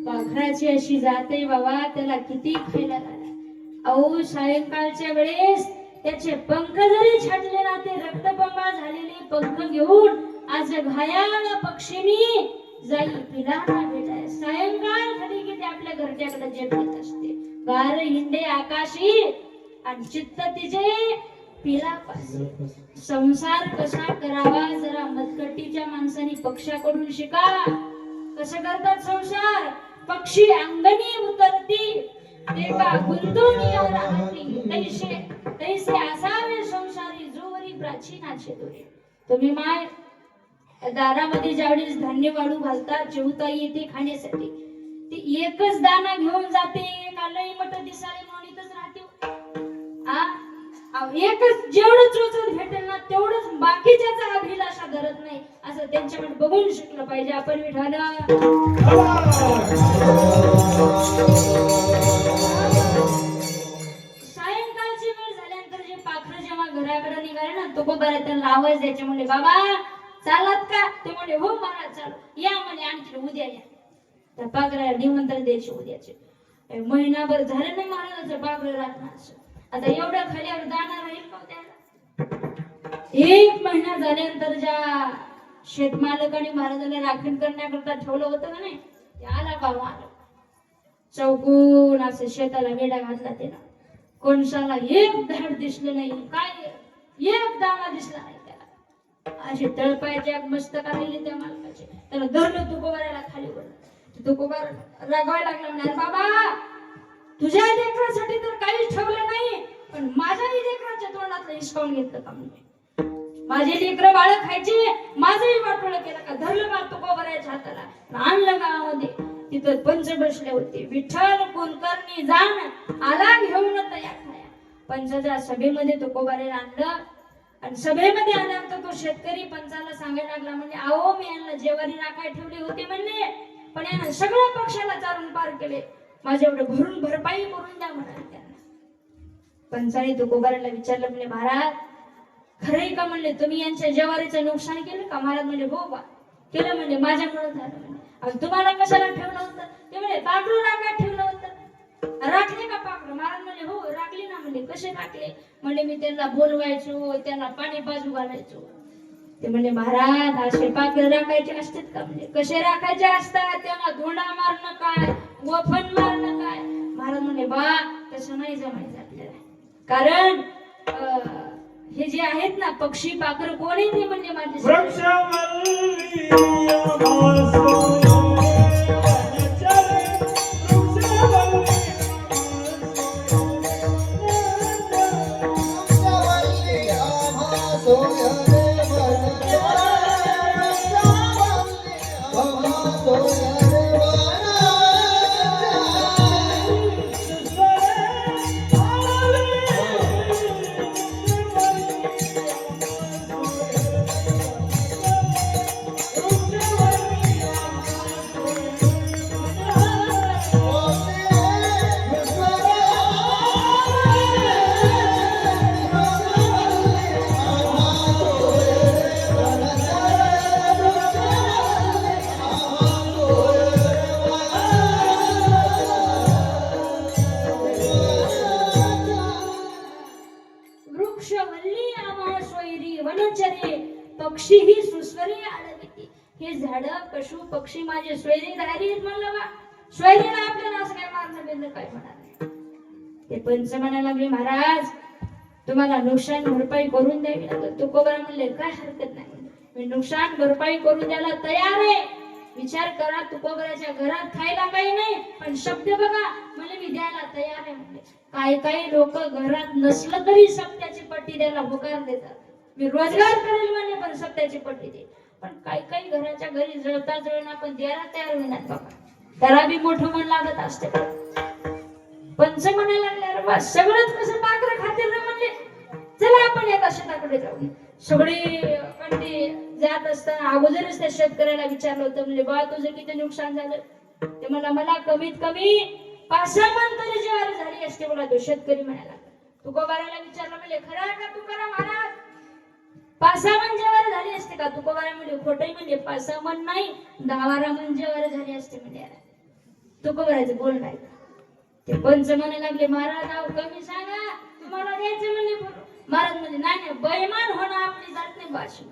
पाखराची अशी जाते बाबा, त्याला किती खायला लागला. अहो सायंकाळच्या वेळेस त्याचे पंख जरी छाटले ना, ते रक्तबंबाळ झालेले पंख घेऊन आज घायाळ पक्षीनी जाई पिलाना भेटाय. सायंकाळ झाली की ते आपल्या घरच्याकडे जेवत असते. गार हिंडे आकाशी आणि चित्त तिचे पिला पासे. संसार कसा करावा जरा मतकट्टीच्या माणसाने पक्षाकडून शिका. कसं करतात संसार? पक्षी अंगणी उतरती ते का गुंतून या राहती. तैसे असावे संसारी जोवरी प्राचीनाचे दोरे. तुम्ही माय दारामध्ये ज्यावेळेस धान्य वाळू घालतात जेवता येते खाण्यासाठी, ती एकच दाना घेऊन जाते का लई मट दिसाले म्हणून इथंच राहते. एकच जेवढं चोचत भेटेल ना तेवढंच, बाकीच्याचा अभिलाषा धरत नाही. असं त्यांच्याकडे बघून शिकलं पाहिजे आपण. विठाला सायंकाळची वेळ झाल्यानंतर जे पाखरं जेव्हा घराकडे निघाले ना, तो बरं त्यांना आवाज द्यायचे. म्हणले बाबा चालत का? ते म्हणले हो महाराज चालू या. म्हणे आणखी उद्या या. त्या पाखराला निमंत्रण द्यायचे उद्याचे. महिनाभर झाले नाही महाराजाचं पाखरं राखणार. आता एवढ्या खाल्यावर दाना राहील का त्याला? 1 महिना झाल्यानंतर ज्या शेतमालकाने महाराजाला राखण करण्याकरता ठेवलं होतं का नाही, ते आला का मालक चौकून असं शेताला वेडा घातला. त्याला कोणसाला एक झाड दिसलं नाही, काय एक दाना दिसला नाही त्याला. असे तळपायचे मस्तक राहिले त्या मालकाचे. त्याला धरलं तुकोबाराला खाली वळलं. तुकोबार रागवायला लागला. म्हणाले बाबा तुझ्या लेकरासाठी तर काहीच ठेवलं नाही, पण माझ्याही लेकराच्या तोंडातलं हिसकावून घेतलं का? म्हणजे माझे लेकर बाळ खायचे, माझंही वाटोळं केलं का? धरलं बा तुकोबाराच्या हाताला आणलं गावामध्ये. तिथं पंच बसले होते. विठ्ठल कुलकर्णी जाण आला घेऊन तयार खाया. पंचाच्या सभेमध्ये तुकोबाराला आणलं आणि सभेमध्ये आल्यानंतर तो शेतकरी पंचाला सांगायला लागला. म्हणजे अहो मी यांना जेवारी राखाय ठेवले होते म्हणले, पण यांना सगळ्या पक्षाला चारून पार केले. माझ्या एवढं भरून भरपाई करून द्या म्हणाले त्यांना. पंचाने तुकोबाराला विचारलं. म्हणजे महाराज खरंय का? म्हणले तुम्ही यांच्या जेवारीचं नुकसान केलं का? महाराज म्हणजे हो बा केलं. म्हणजे माझ्यामुळे झालं. म्हणजे तुम्हाला कशाला ठेवलं होतं? ते म्हणे पाखरू राखायला ठेवलं होतं. राखले का पाखरू? महाराज म्हणजे हो राखले ना. म्हणजे कसे राखले? म्हणजे मी त्यांना बोलवायचो, त्यांना पाणी पाजू घालायचो. ते म्हणजे महाराज असे पाखरं राखायचे असतात का? म्हणजे कसे राखायचे असतात? त्यांना धोंडा मारणं काय, गोफण मारणं काय? महाराज म्हणजे बा तसं नाही जमायचं आपल्याला. कारण हे जे आहेत ना पक्षी पाखर कोणी ते म्हणजे माझे पक्षी ही सुस्वरी आळविती. हे झाड पशु पक्षी माझे स्वैरीधारी म्हणलं बा. स्वैरीला आपल्याला असं काय मारणं बिरणं काय होणार नाही. ते पंच म्हणायला लागले महाराज तुम्हाला नुकसान भरपाई करून द्यावी लागेल. तुकोबारा म्हणले काय हरकत नाही, मी नुकसान भरपाई करून द्यायला तयार आहे. विचार करा तुकोबाराच्या घरात खायला काही नाही, पण शब्द बघा म्हणजे मी द्यायला तयार आहे. म्हणजे काही काही लोक घरात नसलं तरी सत्याची पट्टी द्यायला होकार देतात. मी रोजगार करेल म्हणजे पण सत्याची पट्टी दे. पण काही काही घराच्या घरी जळता जळणं पण द्यायला तयार होईनात बाबा. त्याला बी मोठं मन लागत असते. पंच म्हणायला लागले अरे बा सगळंच कसं पाखरं खातील रे. म्हणले चला आपण एका शेताकडे जाऊ. सगळे पण ते जात असताना अगोदरच त्या शेतकऱ्याला विचारलं होतं. म्हणजे बा तुझं किती नुकसान झालं? ते मला कमीत कमी 5-6 मन तरी ज्वारी झाली असते मला. तो शेतकरी म्हणाला. तुकोबाराला विचारलं म्हणजे खरं आहे का तुकाराम महाराज? 5-6 मन ज्वारी झाली असते का? तुकोबारा म्हणजे खोटही म्हणजे 5-6 मन नाही 10-12 मन ज्वारी झाली असते म्हणजे. तुकोबाराचं बोल नाही. ते पंच म्हणायला लागले महाराज अहो कमी सांगा तुम्हाला द्यायचं म्हणले. महाराज म्हणजे नाही बैमान होणं आपली जात नाही. बाशी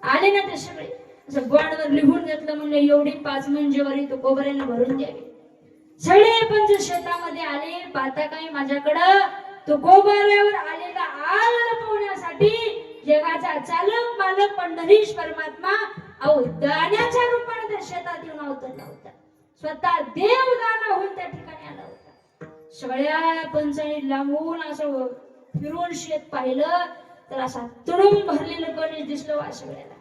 आले ना ते सगळे असं बोर्डवर लिहून घेतलं. म्हणले एवढी 5 मन ज्वारी तुकोबाराने भरून द्यावी. सगळे पंच शेतामध्ये आले. पाहता काही माझ्याकडं तुकोबाऱ्यावर आलेला आग लपवण्यासाठी जगाचा चालक मालक पंढरीश परमात्मा दाण्याच्या रूपाने त्या शेतात येऊन अवतरला होता. स्वतः देवदान होऊन त्या ठिकाणी आला होता. सगळ्या पंचायत लांबून असं फिरून शेत पाहिलं तर असा तुडूंब भरलेलं कणीस दिसलं वा सगळ्याला.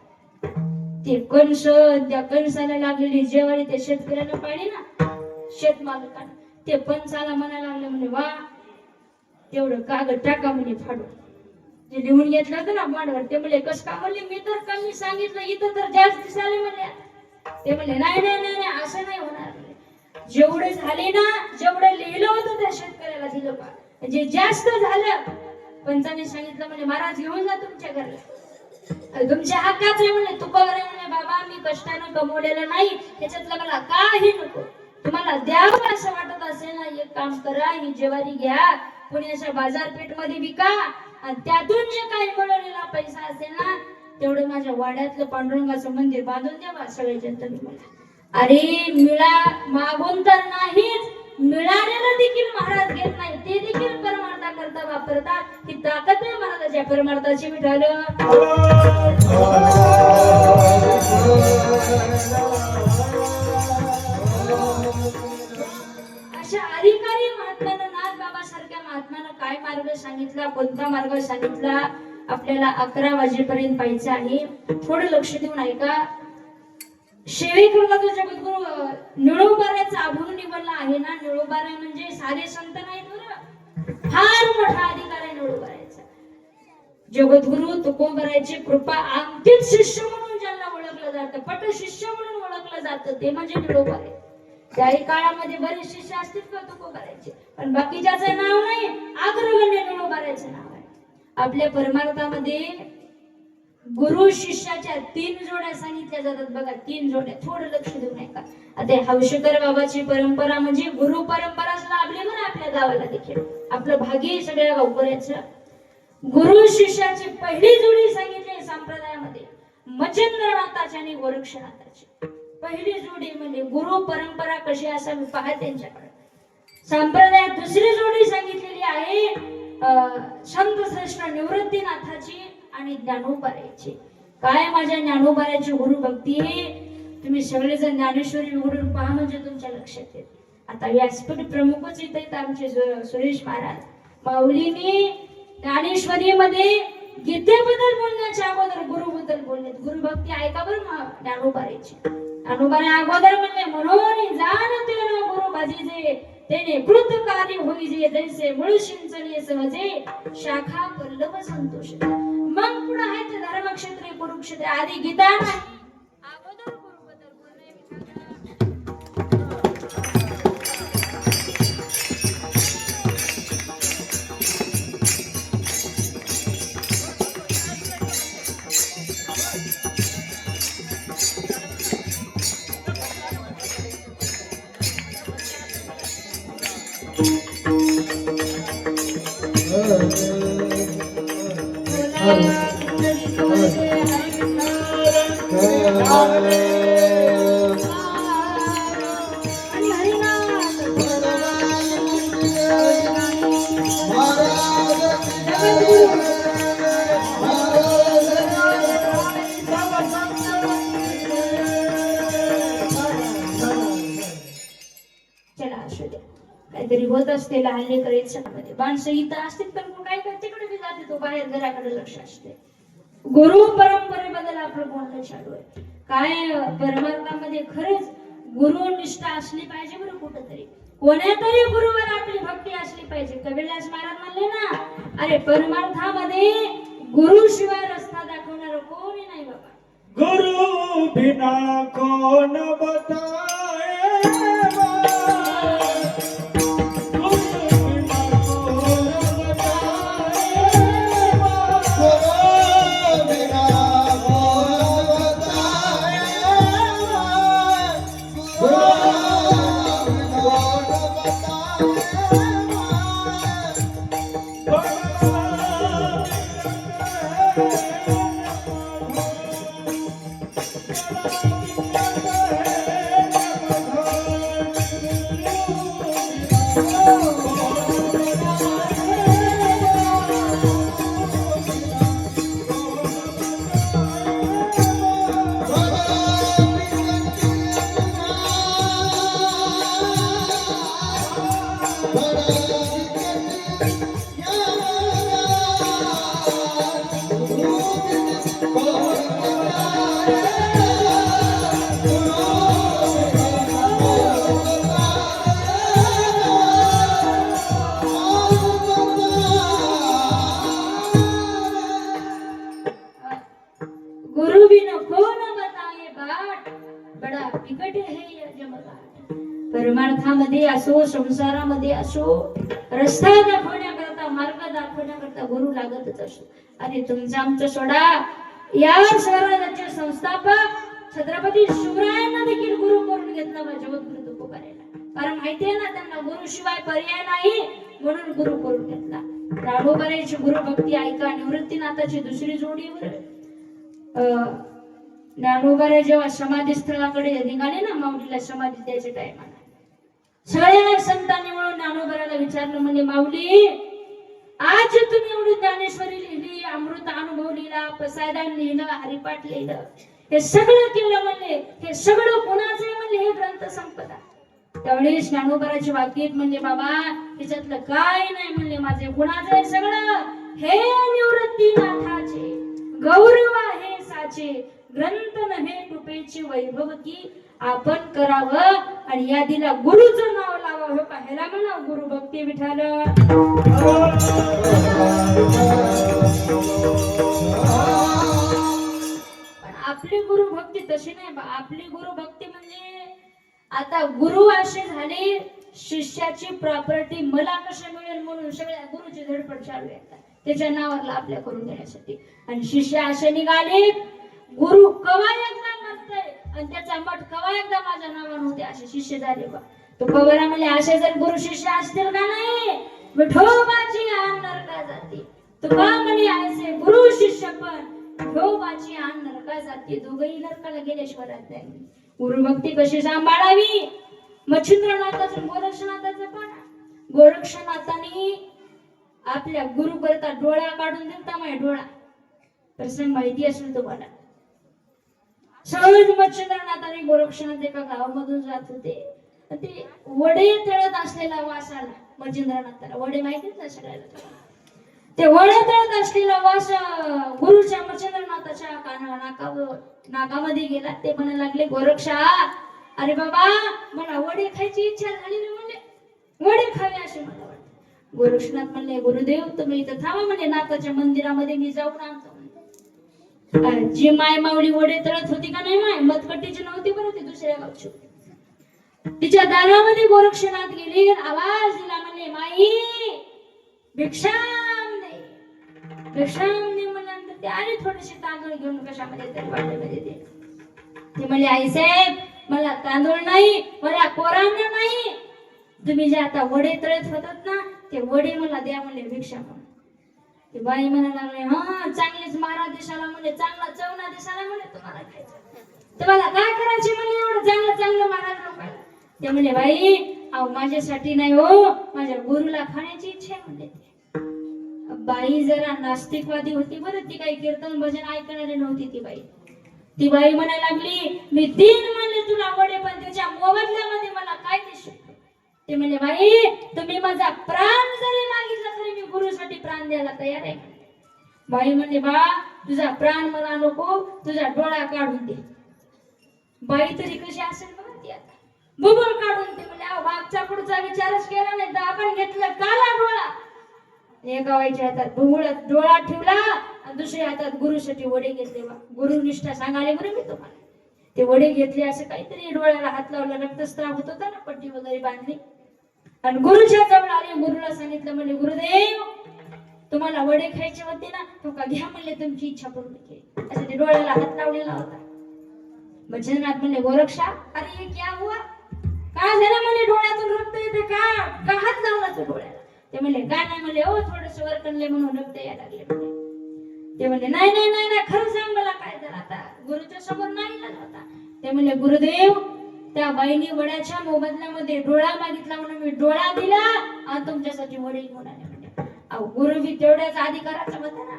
ते कणस, त्या कणसाला लागलेली जेवारी त्या शेतकऱ्याला पाहिली ना शेत मालकाने, ते पंचाला म्हणायला लागले म्हणे वा तेवढं कागद टाका म्हणे फाडून. जे लिहून घेतलं होतं ना मांडवर ते म्हणले कस का म्हणले मी तर कमी सांगितलं इथं तर जास्त दिसाले म्हणले. ते म्हणले नाही नाही नाही नाही असं नाही होणार. जेवढे झाले ना जेवढं लिहिलं होतं त्या शेतकऱ्याला दिलं पा जे जास्त झालं पंचाने सांगितलं म्हणजे महाराज घेऊन जा तुमच्या घरला तुमच्या हक्काच आहे म्हणले. तुकोबारे म्हणे बाबा मी कष्टानं कमवलेलं नाही ह्याच्यातलं मला काही नको. तुम्हाला द्यावं असं वाटत असेल ना एक काम करा ही ज्वारी घ्या पुण्याच्या बाजारपेठ मध्ये विका आणि त्यातून जे काही मिळवलेला पैसा असेल ना तेवढं माझ्या वाड्यातलं पांडुरंगाचं मंदिर बांधून द्यावा सगळे जनता मला. अरे मागून तर नाहीच मिळालेलं देखील महाराज घेत नाही ते देखील परमार्था करता वापरतात. ही ताकद आहे महाराजाच्या परमार्थाची. विठाल अशा अधिकारी महात्म्यानं नाथ बाबा सारख्या महात्म्यानं काय मार्ग सांगितला कोणता मार्ग सांगितला आपल्याला 11 वाजेपर्यंत पाहायचं आहे. थोडं लक्ष देऊन ऐका. शेवेकरचा जगद्गुरु निळोबाऱ्याचा अभंग निवडला आहे ना. निळोबारा म्हणजे साधे संत नाहीत बरं, फार मोठा अधिकार आहे निळोबाऱ्याचा. जगद्गुरु तुकोबारायची कृपा अंकित शिष्य म्हणून ज्यांना ओळखलं जातं पट शिष्य म्हणून ओळखलं जातं ते म्हणजे निळोबारे. त्याही काळामध्ये बरेच शिष्य असतील का तुकोबारायचे पण बाकीच्याचं नाव नाही अग्रगण्य निळोबाऱ्याचं नाव आहे. आपल्या परमार्थामध्ये गुरु शिष्याच्या 3 जोड्या सांगितल्या जातात बघा. 3 जोड्या थोडं लक्ष देऊन ऐका. आता हौशेकर बाबाची परंपरा म्हणजे गुरु परंपराच लाभली म्हणा आपल्या गावाला देखील. आपलं भाग्य सगळ्या गावकऱ्याचं. गुरु शिष्याची पहिली जोडी सांगितली संप्रदायामध्ये मच्छिंद्रनाथाची आणि गोरक्षनाथाची. पहिली जोडी म्हणजे गुरु परंपरा कशी असावी पहा त्यांच्याकडे. संप्रदायात दुसरी जोडी सांगितलेली आहे संत श्रेष्ठ निवृत्तीनाथाची आणि ज्ञानोबारायची. काय माझ्या ज्ञानोबारायची गुरु भक्ती तुम्ही सगळेजण ज्ञानेश्वरी उघडून पहा म्हणजे तुमच्या लक्षात येईल. आता व्यासपीठ प्रमुखच इथे आहेत आमचे सुरेश महाराज. माऊलींनी ज्ञानेश्वरीमध्ये गीतेबद्दल बोलण्याच्या अगोदर गुरुबद्दल बोलले. गुरु भक्ती ऐका बरं ज्ञानोबारायची. ज्ञानोबाने अगोदर म्हणले म्हणून जाणते न गुरु भाजीजे तेने कृतकारी होईजे जैसे मूळ सिंचने सहजे शाखा पल्लव संतोष. मग पुढे आहे ते धर्मक्षेत्र कुरुक्षेत्र आधी गीता नाही अगोदर गुरुबद्दल बोलणे. काहीतरी होत असते लहानले करायचं माणसं इथं असतील पण काय तिकडे बी जाते तो बाहेर घराकडे लक्ष असते. गुरु परंपरेबद्दल आपलं बोलणं चालू आहे. काय परमार्थामध्ये खरंच गुरुनिष्ठा असली पाहिजे बरं. कुठंतरी कोण्यातरी गुरुवर आपली भक्ती असली पाहिजे. कबीरदास महाराज म्हणले ना अरे परमार्थामध्ये गुरु शिवाय रस्ता दाखवणार कोणी नाही बाबा. गुरु बिना कौन बताए परमार्थामध्ये असो, संसारामध्ये असो, रस्ता दाखवण्याकरता, मार्ग दाखवण्याकरता गुरु लागतच असतो. आणि तुमचं आमचं सोडा, या स्वराज्याचे संस्थापक छत्रपती शिवरायांना देखील गुरु करून घेतला पाहिजे गुरु तुकोबारायला. कारण माहितीये ना त्यांना गुरुशिवाय पर्याय नाही, म्हणून गुरु करून घेतला. राघोबारायची गुरुभक्ती ऐका. निवृत्तीनाथाची दुसरी जोडीवर ज्ञानोबाराय जेव्हा समाधी स्थळाकडे निघाले ना, माऊलीला समाधी द्यायच्या टायमाला सगळ्या संतांनी मिळून ज्ञानोबाराला विचारलं, म्हणजे माऊली आज तुम्ही एवढी ज्ञानेश्वरी लिहिली, अमृत अनुभव लिहिला, पसायदान लिहिलं, हरिपाठ लिहिलं, हे सगळं केलं, म्हणले हे सगळं कोणाचं आहे? म्हणले हे ग्रंथ संपदा. त्यावेळेस ज्ञानोबाराची वाक्यत म्हणले, बाबा त्याच्यातलं काय नाही, म्हणले माझे गुणाचं आहे सगळं, हे निवृत्तीनाथाचे गौरव आहे साचे, ग्रंथ नव्हे कृपेची वैभव की आपण करावं, आणि यादीला गुरुचं नाव लावावं. पाहायला म्हणा गुरु भक्ती विठाल. पण आपली गुरु भक्ती तशी नाही बा. आपली गुरु भक्ती म्हणजे आता गुरु असे झाले, शिष्याची प्रॉपर्टी मला कशी मिळेल म्हणून सगळ्या गुरुची धडपड चालू आहे त्याच्या नावाला आपल्या करून देण्यासाठी. आणि शिष्य असे निघाले, गुरु कवा एकदा नसतंय आणि त्याचा मठ कवा एकदा माझ्या नावानं होते, असे शिष्य झाले बा. तो कवरा म्हणजे असे जर गुरु शिष्य असतील का नाही, विठोबाची आण नरका जाते. तुका म्हणे असे गुरु शिष्य पण विठोबाची आण नरका जाते, दोघही नरकाला गेल्याशिवाय राहत नाही. गुरुभक्ती कशी सांभाळावी? मच्छिंद्रनाथाचं गोरक्षनाथाचं पण, गोरक्षनाथाने आपल्या गुरु करता डोळा काढून दिलता. माझ्या डोळा प्रसंग माहिती असेल तुम्हाला. सहज मच्छिंद्रनाथाने गोरक्षनाथ एका गावामधून जात होते, ते वडे तळत असलेला वास आला मच्छिंद्रनाथाला. वडे माहितीच ना सगळ्याला. ते वडे तळत असलेला वास गुरुच्या मच्छिंद्रनाथाच्या नाकामध्ये गेला. ते म्हणायला लागले, गोरक्षा अरे बाबा मला वडे खायची इच्छा झाली ना, म्हणले वडे खावे असे मला वाटते. गोरक्षनाथ म्हणले, गुरुदेव तुम्ही इथं थांबा, म्हणजे नाथाच्या मंदिरामध्ये मी जाऊन आणतो. जी माय माऊली वडे तळत होती का नाही, माय मतकट्टीची नव्हती बरं, ती दुसऱ्या गावची होती. तिच्या दारामध्ये गोरक्षनाथ गेले, आवाज दिला, म्हणले माई भिक्षाम दे, भिक्षाम दे. म्हणल्यानंतर ते आले थोडेसे तांदूळ घेऊन कशामध्ये तरी वाटेमध्ये दे. ते म्हणले, आई साहेब मला तांदूळ नाही, मला कोरांना नाही, तुम्ही जे आता वडे तळत होतात ना ते वडे मला द्या, म्हणले भिक्षा म्हणून. ते बाई म्हणायला लागले, हा चांगलेच मारा दिसाला, म्हणजे चांगला चवना दिसाला, म्हणजे तुम्हाला खायचं तुम्हाला काय करायचे, म्हणजे एवढं चांगलं चांगलं महाराज लोकांना. ते म्हणले, बाई अहो माझ्यासाठी नाही हो, माझ्या गुरुला खाण्याची इच्छा आहे म्हणले. बाई जरा नास्तिकवादी होती बरं, ती काही कीर्तन भजन ऐकणारी नव्हती ती बाई. ती बाई म्हणायला लागली, मी 3 म्हणले तुला वडे, पण त्याच्या मोबदल्यामध्ये मला काय दिसत. ते म्हणले, बाई तुम्ही माझा प्राण जरी मागितला तरी मी गुरुसाठी प्राण द्यायला तयार आहे. बाई म्हणले, बा तुझा प्राण मला नको, तुझा डोळा काढून दे. बाई तरी कशी असेल बघा ती आता, बुबुळ काढून. ते म्हणजे मागचा पुढचा विचारच केला नाही, तर आपण घेतलं काला डोळा. एका बाईच्या हातात बुबुळ डोळा ठेवला आणि दुसऱ्या हातात गुरुसाठी वडे घेतले. गुरु निष्ठा सांगाले बरं मी तुम्हाला. ते वडे घेतले, असं काहीतरी डोळ्याला हात लावला, रक्तस्राव होत होता ना, पट्टी वगैरे बांधली आणि गुरुच्या जवळ आले. गुरुला सांगितलं, म्हणजे गुरुदेव तुम्हाला वडे खायचे होते ना, तो का घ्या म्हणले, तुमची इच्छा पूर्ण केली. असं ते डोळ्याला हात लावलेला होता. मच्छिंद्रनाथ म्हणले, गोरक्षा अरे ये क्या हुआ, काय झालं म्हणे, डोळ्यातून रक्त येते का हात लावला तो डोळ्याला. ते म्हणले, काय नाही म्हणले, ओ थोडस वरकणले म्हणून रक्त यायला लागले म्हणले. ते म्हणले, नाही नाही नाही नाही खरं सांग मला काय झालं. आता गुरुच्या समोर नाही झालं होता. ते म्हणले, गुरुदेव त्या बाईनी वड्याच्या मोबदल्यामध्ये डोळा मागितला म्हणून मी डोळा दिला आणि तुमच्यासाठी वडे घेऊन आले म्हणले. अहो गुरु बी तेवढ्याच अधिकाराचं होतं ना,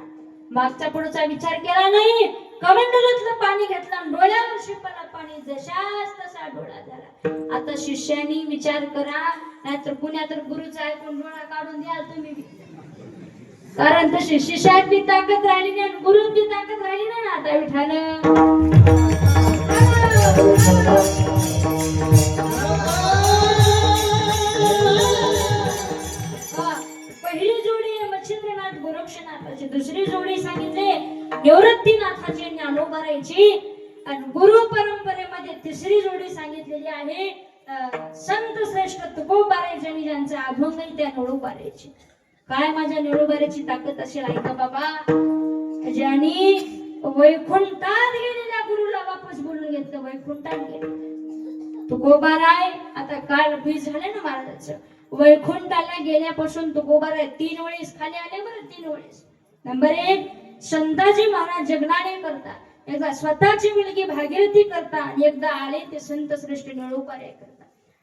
मागचा पुढचा विचार केला नाही. कमंडलूतलं पाणी घेतलं, डोळ्यावर शिंपला पाणी, जशाच तसा डोळा झाला. आता शिष्यानी विचार करा, नाहीतर पुण्या तर गुरुचा ऐकून डोळा काढून द्या तुम्ही. कारण तशी शिष्यात बी ताकद राहिली नाही आणि गुरुत बी ताकद राहिली नाही ना. आता विठाल पहिली जोडी मच्छिंद्रनाथ गोरक्षनाथाची, दुसरी जोडी सांगितले निवृत्तीनाथाची ज्ञानोबारायची, आणि गुरु परंपरेमध्ये तिसरी जोडी सांगितलेली आहे संत श्रेष्ठ तुकोबारायचे आणि ज्यांचे अभंग आहे त्या निळूबारायचे. काय माझ्या निळूबारायची ताकद असेल ऐका बाबा. ज्यांनी वैकुंठात गेलेल्या गुरुला वापस बोलून घेतलं, वैकुंठात गेले तुकोबाराय. आता काल बीज झाले ना महाराजांचं. वैकुंठाला गेल्यापासून तुकोबाराय 3 वेळेस खाली आले बरं, 3 वेळेस. नंबर 1 संताजी महाराज जगनाने करता, एकदा स्वतःची मुलगी भागीरथी करता, एकदा आले ते संत श्रेष्ठ निळूबाराय करता.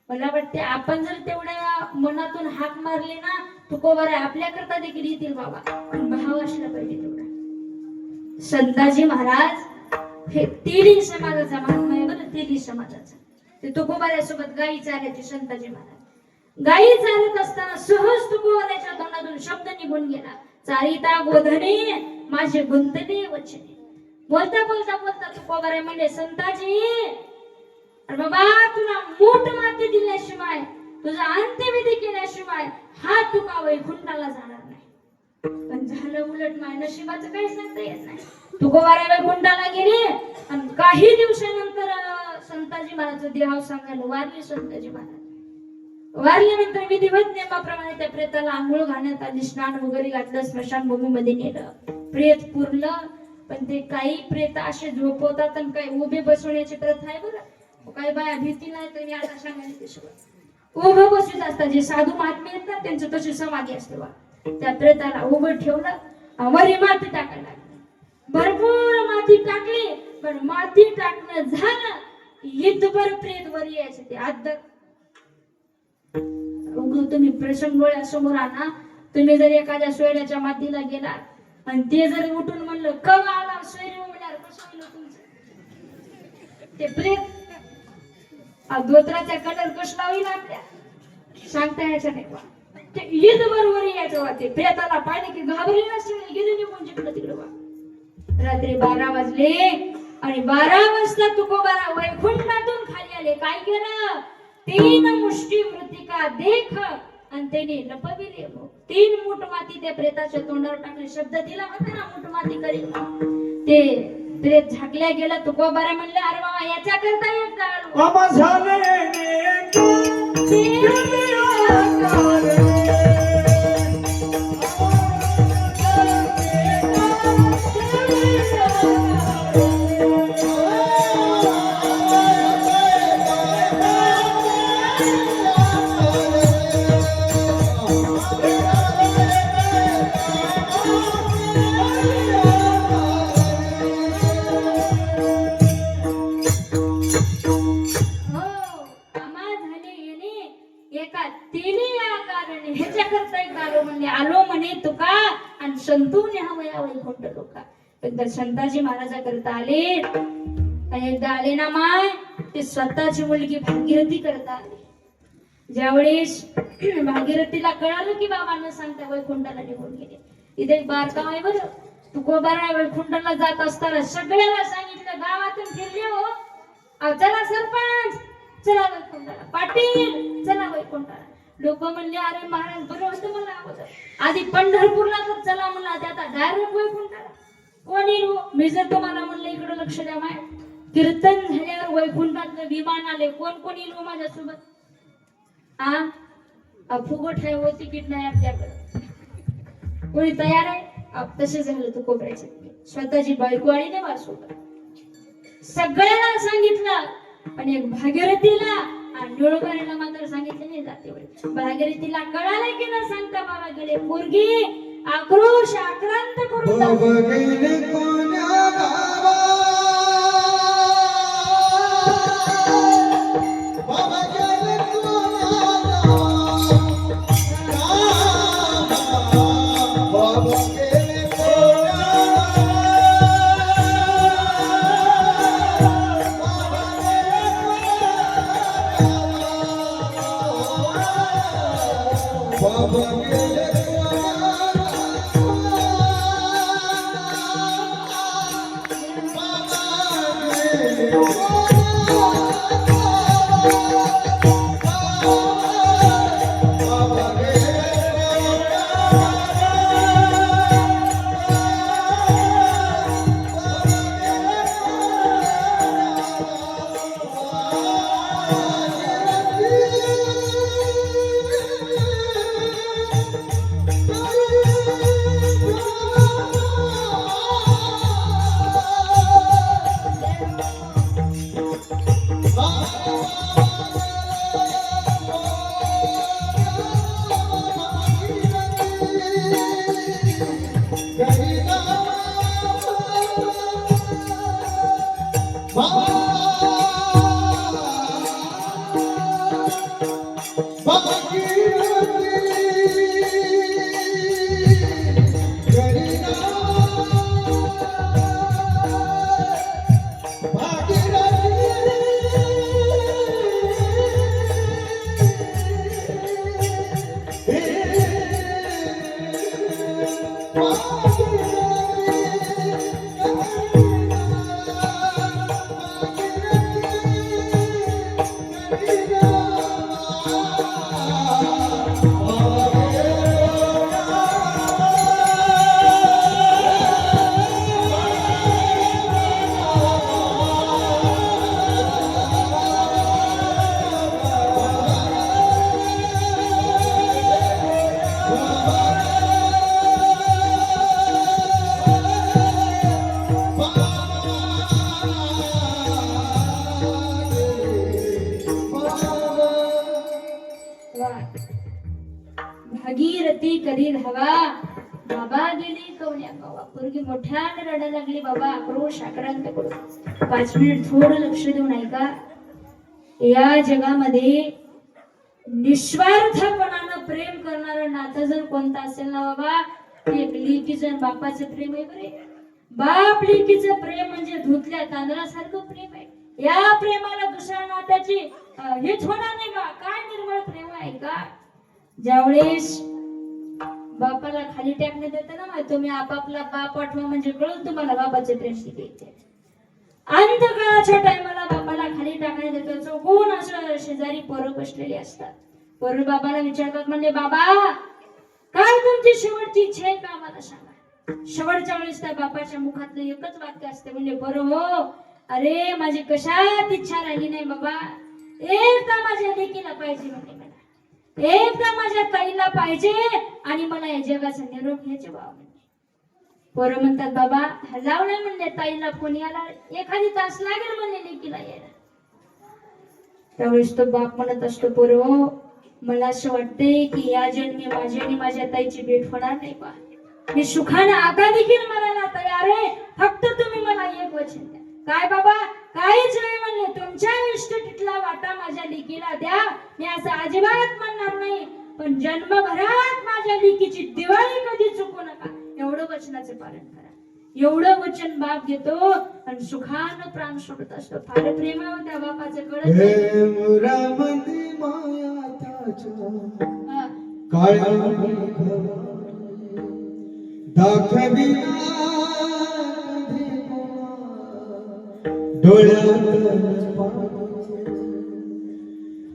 मला वाटते आपण जर तेवढ्या मनातून हाक मारले ना तुकोबाराय आपल्या करता देखील येतील बाबा. पण भाव असला पाहिजे तेवढा. संताजी महाराज हे तिली समाजाचा महात्मा आहे बरं, तिली समाजाचा. ते तुकोबारायसोबत गायी चारायचे संताजी महाराज. गायी चालत असताना सहज तुकोबारायच्या तोंडातून शब्द निघून गेला, चारिता गोधने माझे गुंतले वचने. बोलता बोलता बोलता तुकोबाराय म्हणले, संताजी अरे बाबा तुला मूठ माती दिल्याशिवाय, तुझा अंत्यविधी केल्याशिवाय हा तुका वैकुंठाला जाणार नाही. पण झालं उलट. माझ्या नशिबाचं काही सांगता येत नाही. तुकोबाराय वैकुंठाला गेले आणि काही दिवसानंतर संताजी महाराज देहावसानाला वारले. संताजी महाराज वारल्यानंतर विधिवत नियमाप्रमाणे त्या प्रेताला आंघोळ घालण्यात आली, स्नान वगैरे घातलं, स्मशानभूमीमध्ये नेलं, प्रेत पुरलं. पण ते काही प्रेत असे झोपवतात आणि काही उभे बसवण्याची प्रथा आहे बरं. काही बाया भीती नाही तर मी आता सांगायला ते सगळं उभं बसवीत असतात. जे साधू महात्मे आहेत ना त्यांचं तशी समाधी असते बा. त्या प्रेताला उभं ठेवलं, वरी माती टाकायला लागली. भरपूर माती टाकली, पण माती टाकणं झालं इथभर प्रेत वर यायचं. ते आदर तुम्ही प्रसंग डोळ्यासमोर आणा. तुम्ही जर एखाद्या सोयऱ्याच्या मातीला गेला आणि ते जर उठून म्हणलं कवा आला सोयरी म्हणल्यावर कसं होईल तुमचं? ते प्रेत धोत्राचा कलर कसला होईल आपल्या सांगता यायचं नाही बा. ते ईद बरोबर यायचं बा. ते प्रेताला पाहिजे की घाबरले नसतील, गेले निघून जिकडं तिकडं बा. रात्री 12 वाजले आणि 12 वाजता तुकोबारा वैकुंठातून खाली आले. काय केलं? 3 मुष्टी मृतिका देख आणि त्याने लपविले. 3 मूठ माती त्या प्रेताच्या तोंडावर टाकले. शब्द दिला होता ना मूठ माती करील. ते प्रेत झाकल्या गेला. तुकोबारा म्हणले, अरे बाबा याच्या करता एक गाळ मामा झाले संतून हवया वैकुंठ लोका. पण संताजी महाराजा करता आले आणि एकदा आले ना माय ते स्वतःची मुलगी भागीरथी करता आले. ज्यावेळेस भागीरथीला कळालं की बाबा न सांगता वैकुंठाला निघून गेले. इथे एक बारकाव आहे बरं. तुकोबाराय वैकुंठाला जात असताना सगळ्याला सांगितलं, गावातून फिरले हो, चला सरपंच चला वैकुंठाला, पाटील चला वैकुंठाला. लोक म्हणले, अरे महाराज बरं होतं मला अगोदर आधी पंढरपूरला तर चला म्हणला, आता डायरेक्ट वैकुंठाला कोण येईल? मी जर तुम्हाला म्हणलं इकडे लक्ष द्या, माय कीर्तन झाल्यावर वैकुंठातलं विमान आले, कोण कोण येईल माझ्यासोबत? फुगट आहे हो, तिकीट नाही आपल्याकडे, कोणी तयार आहे? तसे झालं तू कोपऱ्याचे. स्वतःची बायको आली नाही माझ्यासोबत. सगळ्यांना सांगितलं पण एक भागीरथीला आणि निळूबारायला मात्र सांगितलं नाही जाते वेळी. भागीरथीला कळालं की न सांगता बाबा गेले. पोरगी आक्रोश आक्रांत करून गेले कोण्या गावा, बाबा गेले कोण्या गावा, बाबा गेले कोण्या बाबा गेले वा. भागीरथी करी धावा बाबा गेली कवण्या गावा. पोरगी मोठ्याने रडायला लागली. बाबा आक्रोश आक्रांत करून 5 मिनिट थोडं लक्ष देऊन ऐका. या जगामध्ये निस्वार्थपणानं प्रेम करणारं नातं जर कोणतं असेल ना बाबा, ते एक लेकीचं आणि बापाचं प्रेम आहे बरे. बाप लेकीचं प्रेम म्हणजे धुतल्या तांदळासारखं प्रेम आहे. या प्रेमाला दुसऱ्या नात्याची हेच होणार नाही का? काय निर्मळ प्रेम आहे का? ज्यावेळेस बापाला खाली टाकण्यात येतं ना, तुम्ही आपापला बाप आठवा म्हणजे कळून तुम्हाला बापाचे प्रेम शिकायचे. अंतकाळाच्या टायमाला बापाला खाली टाकण्यात येतं. चौकून असं शेजारी पोरं बसलेली असतात. पोरं बाबाला विचारतात, म्हणजे बाबा काय तुमची शेवटची इच्छा आहे का आम्हाला सांगा. शेवटच्या वेळेस त्या बापाच्या मुखातलं एकच वाक्य असते, म्हणजे बरं हो, अरे माझी कशात इच्छा राहिली नाही बाबा, एकदा माझ्या लेकीला पाहिजे म्हणजे मला, एकदा माझ्या ताईला पाहिजे आणि मला या जगाचा निरोप घ्यायचे बाबा. पोरं म्हणतात, बाबा हलाव नाही म्हणले ताईला, फोन याला एखादी तास लागेल म्हणले लेकीला यायला. त्यावेळेस तो बाप म्हणत असतो, पोरं मला असं वाटते की या जन्मी माझी आणि माझ्या ताईची भेट होणार नाही बा. मी सुखाने आता देखील मरायला तयार आहे, फक्त तुम्ही मला एक वचन द्या. काय बाबा, काहीच नाही म्हणले, तुमच्या इष्टटीतला वाटा माझ्या लेकीला द्या. मी असं अजिबात म्हणणार नाही, पण जन्मभरात माझ्या लेकीची दिवाळी कधी चुकू नका, एवढं वचनाचं पालन करा. एवढं वचन बाप घेतो आणि सुखानं प्राण सोडत असतो. फार प्रेमावर त्या बापाचं कळत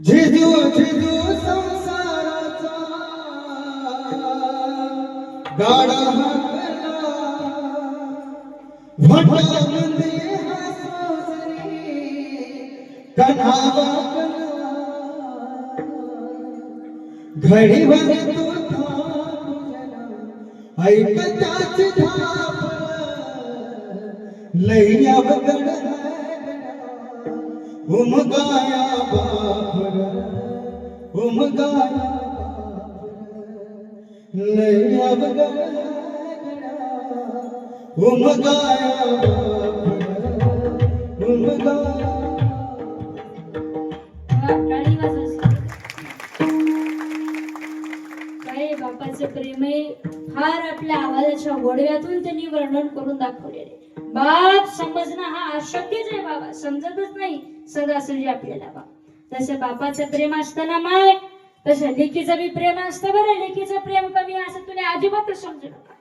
झिजू झिजू संसाराचा गाडा भटकंदी हसोसरी कन्हावा घडी भर तू ऐकताच धाप लई अवघड उमगाया बापर उमगाया लई अवघड उमगाया उमगाया. काय बापाचं प्रेम आहे, फार आपल्या आवाजाच्या गोडव्यातून त्यांनी वर्णन करून दाखवलेले. बाप समजणं हा अशक्यच आहे. बाबा समजतच नाही सदासरी आपल्याला. बाप जसं बापाचं प्रेम असतं ना माय, तसं लेकीचं बी प्रेम असतं बरं. लेकीचं प्रेम कमी असं तुम्ही अजिबात समजू नका.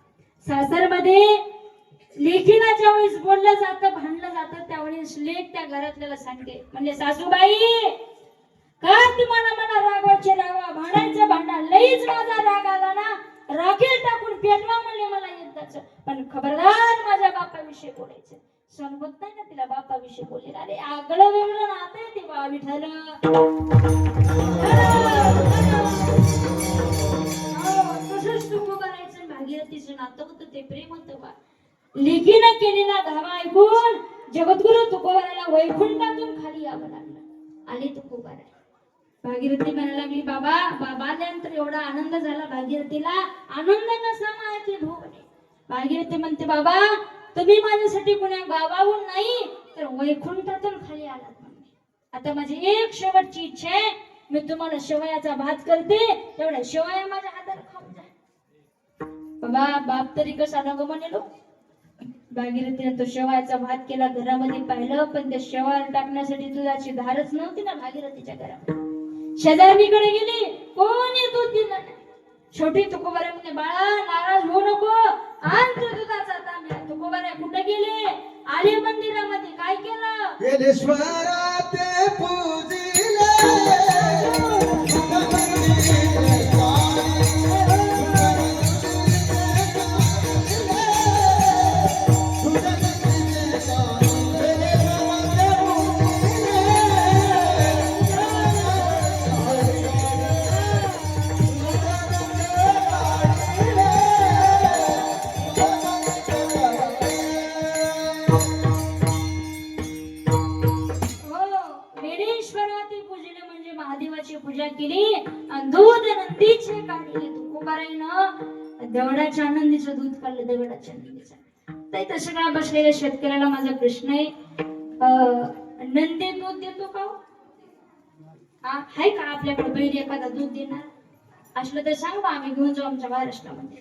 सासरमध्ये लेकीला ज्यावेळेस बोललं जातं, भांडलं जातं, त्यावेळेस लेक त्या घरातल्याला सांगते, म्हणजे सासूबाई काय तुम्हाला मला रागवायचे रागा, भांडायचं भांडा, लईच माझा राग आला ना, राखेल टाकून पेटवा म्हणले मला युद्धाचं, पण खबरदार माझ्या बापाविषयी बोलायचं. सण होत नाही ना तिला बापाविषयी बोलेला. अरे आगळं वेगळं नातं आहे ते बा विठ्ठल. तसंच तू करायचं. भागीरथीचं नातं होतं ते प्रेम होतं बा. लेकीनं केलेला धावा ऐकून जगद्गुरु तुकोबाराला वैकुंठातून खाली यावं लागलं. आले तुकोबारा. भागीरथी म्हणायला लागली, बाबा बाबा आल्यानंतर एवढा आनंद झाला भागीरथीला. आनंद कसा माहिती भोवणे. भागीरथी म्हणते, बाबा तुम्ही माझ्यासाठी कुण्या गावाहून नाही तर वैकुंठातून खाली आलात. म्हणजे आता माझी एक शेवटची इच्छा आहे, मी तुम्हाला शेवयाचा भात करते, तेवढ्या शेवया माझ्या हाताला खाऊन जा. बाबा बाप तरी कसा नग म्हणेलो. भागीरथीने तो शेवयाचा भात केला, घरामध्ये पाहिलं, पण त्या शेवया टाकण्यासाठी दुधाची धारच नव्हती ना भागीरथीच्या घरामध्ये. शेजारणीकडे गेली, कोणी दूध दिलं नाही. छोटी तुकोबारे म्हणे, बाळा नाराज होऊ नको, आण तू दुधाचा तांब्या. तुकोबारे कुठे गेले? आले मंदिरामध्ये. काय केलं? गेलेश्वरा ते पूजिले महादेवाची पूजा केली आणि दूध नंदीचे काढले. तुकोबाराईनं दगडाच्या आनंदीचं दूध काढलं, दगडाच्या आनंदीचं. तर तसं काय बसलेल्या शेतकऱ्याला माझा प्रश्न आहे, नंदी दूध देतो का? आहे का आपल्याकडे बैल एखादा दूध देणार असलं तर सांग बा, आम्ही घेऊन जाऊ आमच्या महाराष्ट्रामध्ये.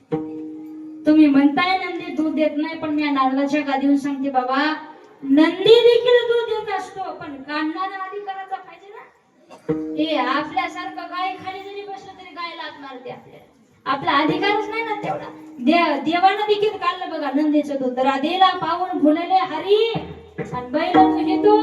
तुम्ही म्हणताय नंदी दूध देत नाही, पण मी नारळाच्या गादीवर सांगते बाबा, नंदी देखील दूध देत असतो, पण काढणारा अधिकाराचा पाहिजे ना. हे आपल्यासारखं गाय खाली जरी बसलं तरी गाय लात मारते आपल्याला. आपला अधिकारच नाही ना तेवढा. देवानं देखील काढलं बघा नंदीचं दूध. राधेला पाहून फुलले हरी आणि बैल घेतो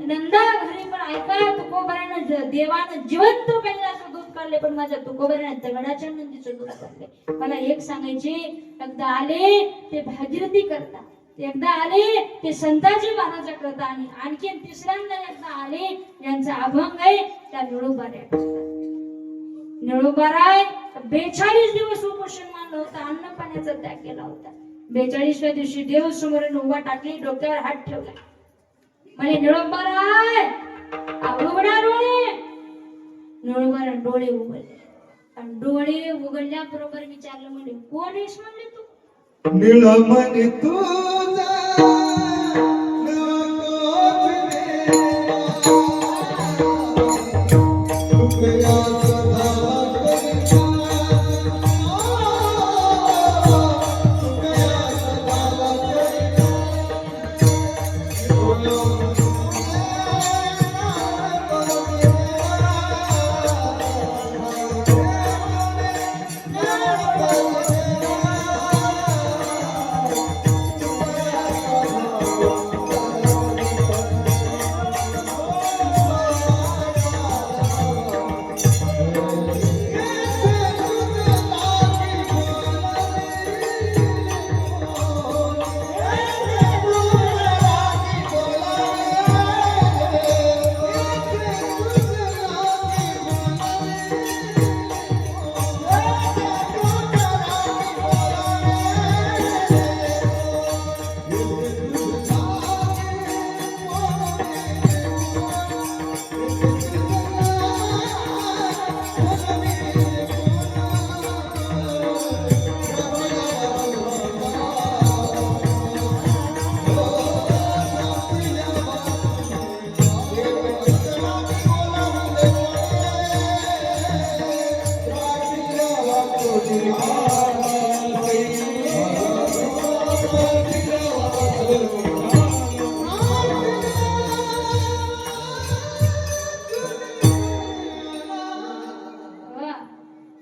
नंदा घरी. पण ऐका, तुकोबारानं देवानं जिवंत बैलाचं दूध काढले, पण माझ्या तुकोबारानं दगडाच्या नंदीचं दूध काढले. मला एक सांगायचे, एकदा आले ते भागीरथी करता, एकदा आले ते संताजी महाराजा करता, आणि आणखीन तिसऱ्यांदा एकदा आले यांचा अभंग आहे त्या निळोबाराय. निळोबाराय 42 दिवस उपोषण मानलं होतं, अन्न पाण्याचा त्याग केला होता. 42व्या दिवशी देव समोर उभा टाकली, डोक्यावर हात ठेवला, म्हणे निळोबाराय उघडा डोळे. निळोबाराय डोळे उघडले, आणि डोळे उघडल्याबरोबर विचारलं, म्हणे कोण आहेस म्हणले तू? निळमणी तुझा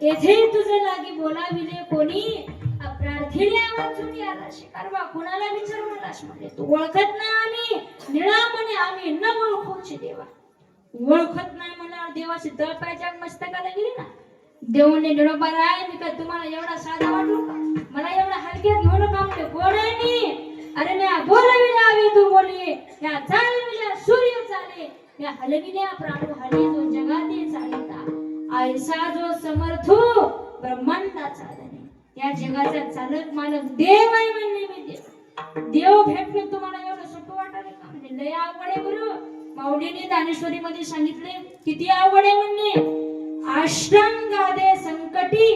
येथे तुझे लागी बोलाविले कोणी, प्रार्थिले वाचून आला शिकारवा. कुणाला विचारलास म्हणे, तू ओळखत नाही आम्ही. निळा म्हणे आम्ही न ओळखूची देवा. ओळखत नाही म्हणल्यावर देवाची तळपायच्या मस्तकाला गेली ना. देवाने निळोबाराय, मी काय तुम्हाला एवढा साधा वाटलो का? मला एवढा हलक्यात घेऊ नका म्हणजे. कोण आहे मी? अरे म्या बोलविले आवे तू बोली, या चालविल्या सूर्य चाले, या हलविल्या प्राणू हले जो जगाते चालिता. ऐसा जो समर्थो ब्रह्मांडाचा धनी. या जगाचा चालक मालक देव आहे म्हणले मी. देव भेटणं तुम्हाला एवढं सोपं वाटलं का? म्हणजे लय आवड आहे गुरु. माऊलीने दानेश्वरी मध्ये सांगितले किती आवड आहे म्हणणे. अष्टांगादे संकटी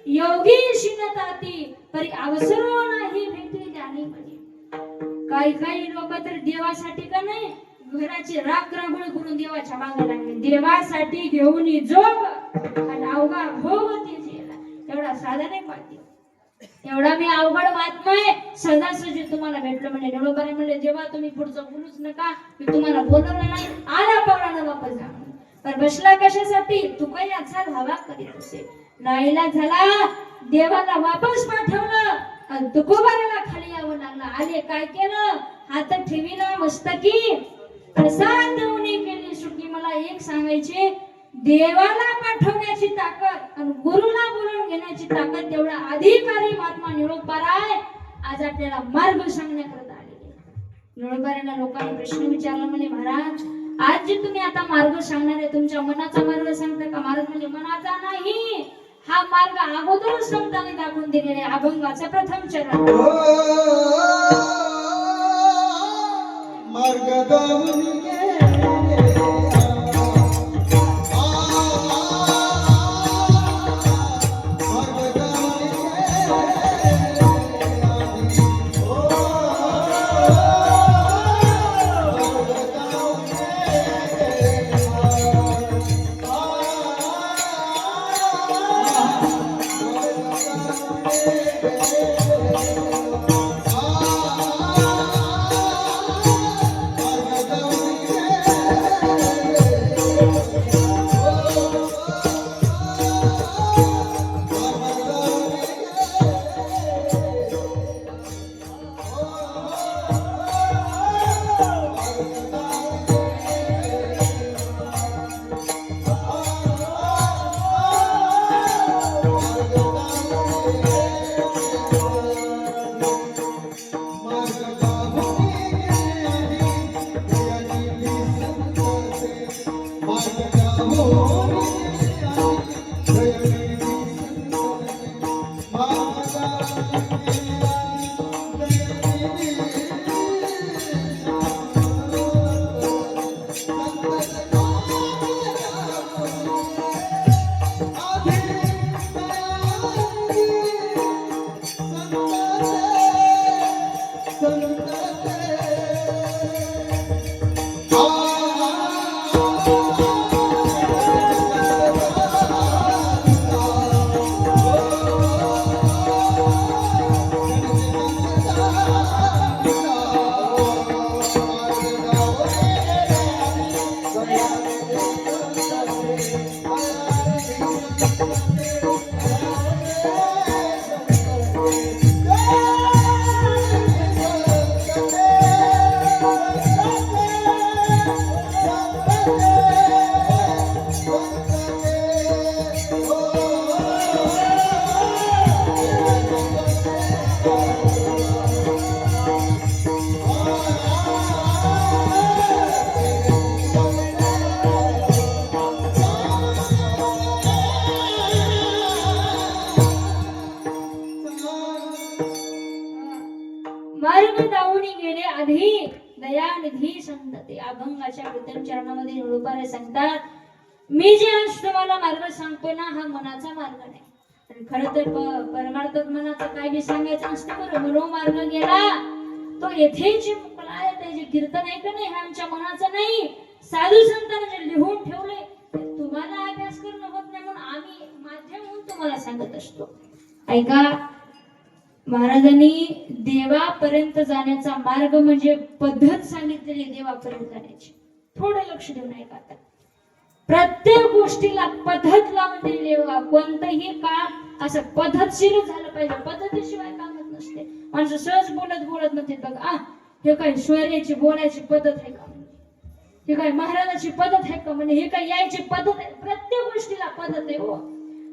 योगी शिनताती परी अवसरो नाही भेटली ज्ञानी म्हणे. काही काही लोक तर देवासाठी का नाही घराची राख रांगोळी करून देवाच्या मागे लागले. देवासाठी घेऊन जोग आणि अवघा भोग तेजेला. एवढा साधा नाही पाहिजे. एवढा मी अवघड महात्मा आहे. सहजासहजी तुम्हाला भेटलो म्हणजे निळोबाने म्हणले जेव्हा तुम्ही पुढचं बोलूच नका, मी तुम्हाला बोलवलं नाही, आला पवनानं वापस जा. तर बसला कशासाठी? तू काही याचा धावा करीत असे. नाईला झाला, देवाला वापस पाठवलं आणि तुकोबाराला खाली यावं लागलं. आले काय केलं? हात ठेवीला मस्तकी प्रसाद देऊन केली सुखी. मला एक सांगायचे, देवाला पाठवण्याची ताकद आणि गुरुला बोलवून घेण्याची ताकद तेवढा अधिकारी महात्मा निळोबाराय आज आपल्याला मार्ग सांगण्याकरता आलेले. निळोबाराला लोकांनी प्रश्न विचारला, म्हणे महाराज आज जे तुम्ही आता मार्ग सांगणार आहे, तुमच्या मनाचा मार्ग सांगता का? महाराज म्हणजे मनाचा नाही, हा मार्ग अगोदरच संतांनी दाखवून दिलेला आहे. अभंगाचा प्रथम चरण. मार्ग दावून मार्ग दावणी गेले आधी दयानिधी संतते. अभंगाच्या प्रथम चरणामध्ये निळोबारे सांगतात, मी जे आज तुम्हाला मार्ग सांगतो ना, हा मनाचा मार्ग नाही. आणि खरं तर परमार्थात मनाचं काय बी सांगायचं नसतं बरं. मनोमार्ग गेला तो येथे जे मुकला आहे, ते जे कीर्तन आहे का नाही, हे आमच्या मनाचं नाही. साधू संतांनी जे लिहून ठेवले तुम्हाला अभ्यास करणं होत नाही म्हणून आम्ही माध्यम म्हणून तुम्हाला सांगत असतो. ऐका, महाराजांनी देवापर्यंत जाण्याचा मार्ग म्हणजे पद्धत सांगितलेली देवापर्यंत जाण्याची. थोडं लक्ष देऊन ऐका. आता प्रत्येक गोष्टीला पद्धत लावून दिलेली आहे. कोणतंही काम असं पद्धतशीर झालं पाहिजे. पद्धतीशिवाय कामच नसते. माणसं सहज बोलत बोलत म्हणते बघा, हे काय स्वराची बोलायची पद्धत आहे का? हे काय महाराजाची पद्धत आहे का? म्हणजे हे काय यायची पद्धत आहे? प्रत्येक गोष्टीला पद्धत आहे हो.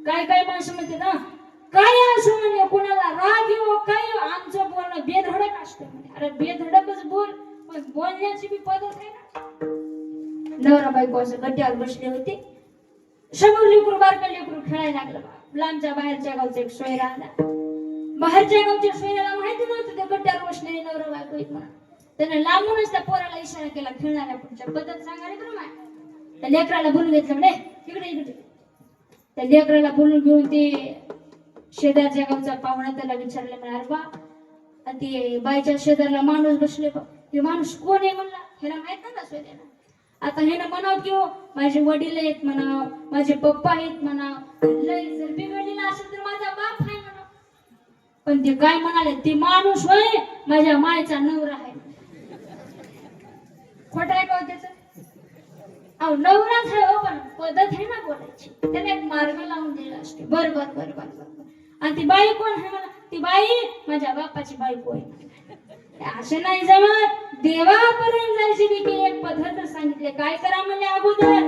काय काय माणसं म्हणते ना, काय असं म्हणजे कोणाला राग येऊ काय, आमचं बोलणं बेधडक असतं म्हणे. अरे बेधडकच बोल, पण बोलण्याची बी पद्धत आहे ना. नवरा बायको असं गट्ट्यावर बसले होते. समोर लेकरू बारका लेकरू खेळायला लागलं. लांबच्या बाहेरच्या गावचा एक सोयरा आला. बाहेरच्या गावच्या सोयऱ्याला माहिती नव्हतं ते गट्ट्यावर बसलेले नवरा बायको आहेत म्हणून. त्याने लांबूनच त्या पोराला इशारा केला खेळणाऱ्या पुढच्या पद्धत सांगायला बरं माय. त्या लेकराला बोलून घेतलं म्हणे इकडे इकडे. त्या लेकराला बोलून घेऊन ते शेजारच्या गावचा पाहुणा त्याला विचारले म्हणे, अरे बा, आणि ते बाईच्या शेजारला माणूस बसले बा. हे माणूस कोण आहे म्हणला, ह्याला माहित नाही सोयऱ्याला. आता हे ना म्हणाव की हो माझे वडील आहेत म्हणा, माझे पप्पा आहेत म्हणा, लय जर बिघडलेला असेल तर माझा बाप आहे म्हणा. पण ते काय म्हणाले, ते माणूस होय माझ्या मायचा नवरा आहे. खोट आहे का त्याच? अहो नवराच आहे हो, पण पद्धत आहे ना बोलायची, त्याने एक मार्ग लावून दिला असते. बर बर बर बर बर. आणि ती बाई कोण आहे मला, ती बाई माझ्या बापाची बायको आहे. असे नाही जमत, देवापर्यंत जायची देखील एक पद्धत सांगितले. काय करा म्हणजे अगोदर,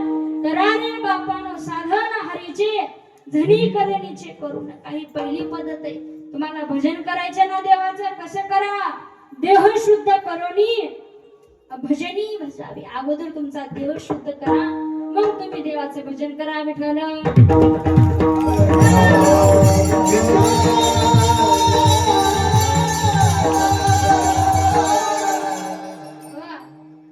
करा रे बापानो साधन हरीचे, झणी करणीचे करू नका. ही पहिली पद्धत आहे. तुम्हाला भजन करायचे ना देवाचं, कसं करा, देह शुद्ध करोनी भजनी भजावे. अगोदर तुमचा देह शुद्ध करा, मग तुम्ही देवाचे भजन करा. विठ्ठल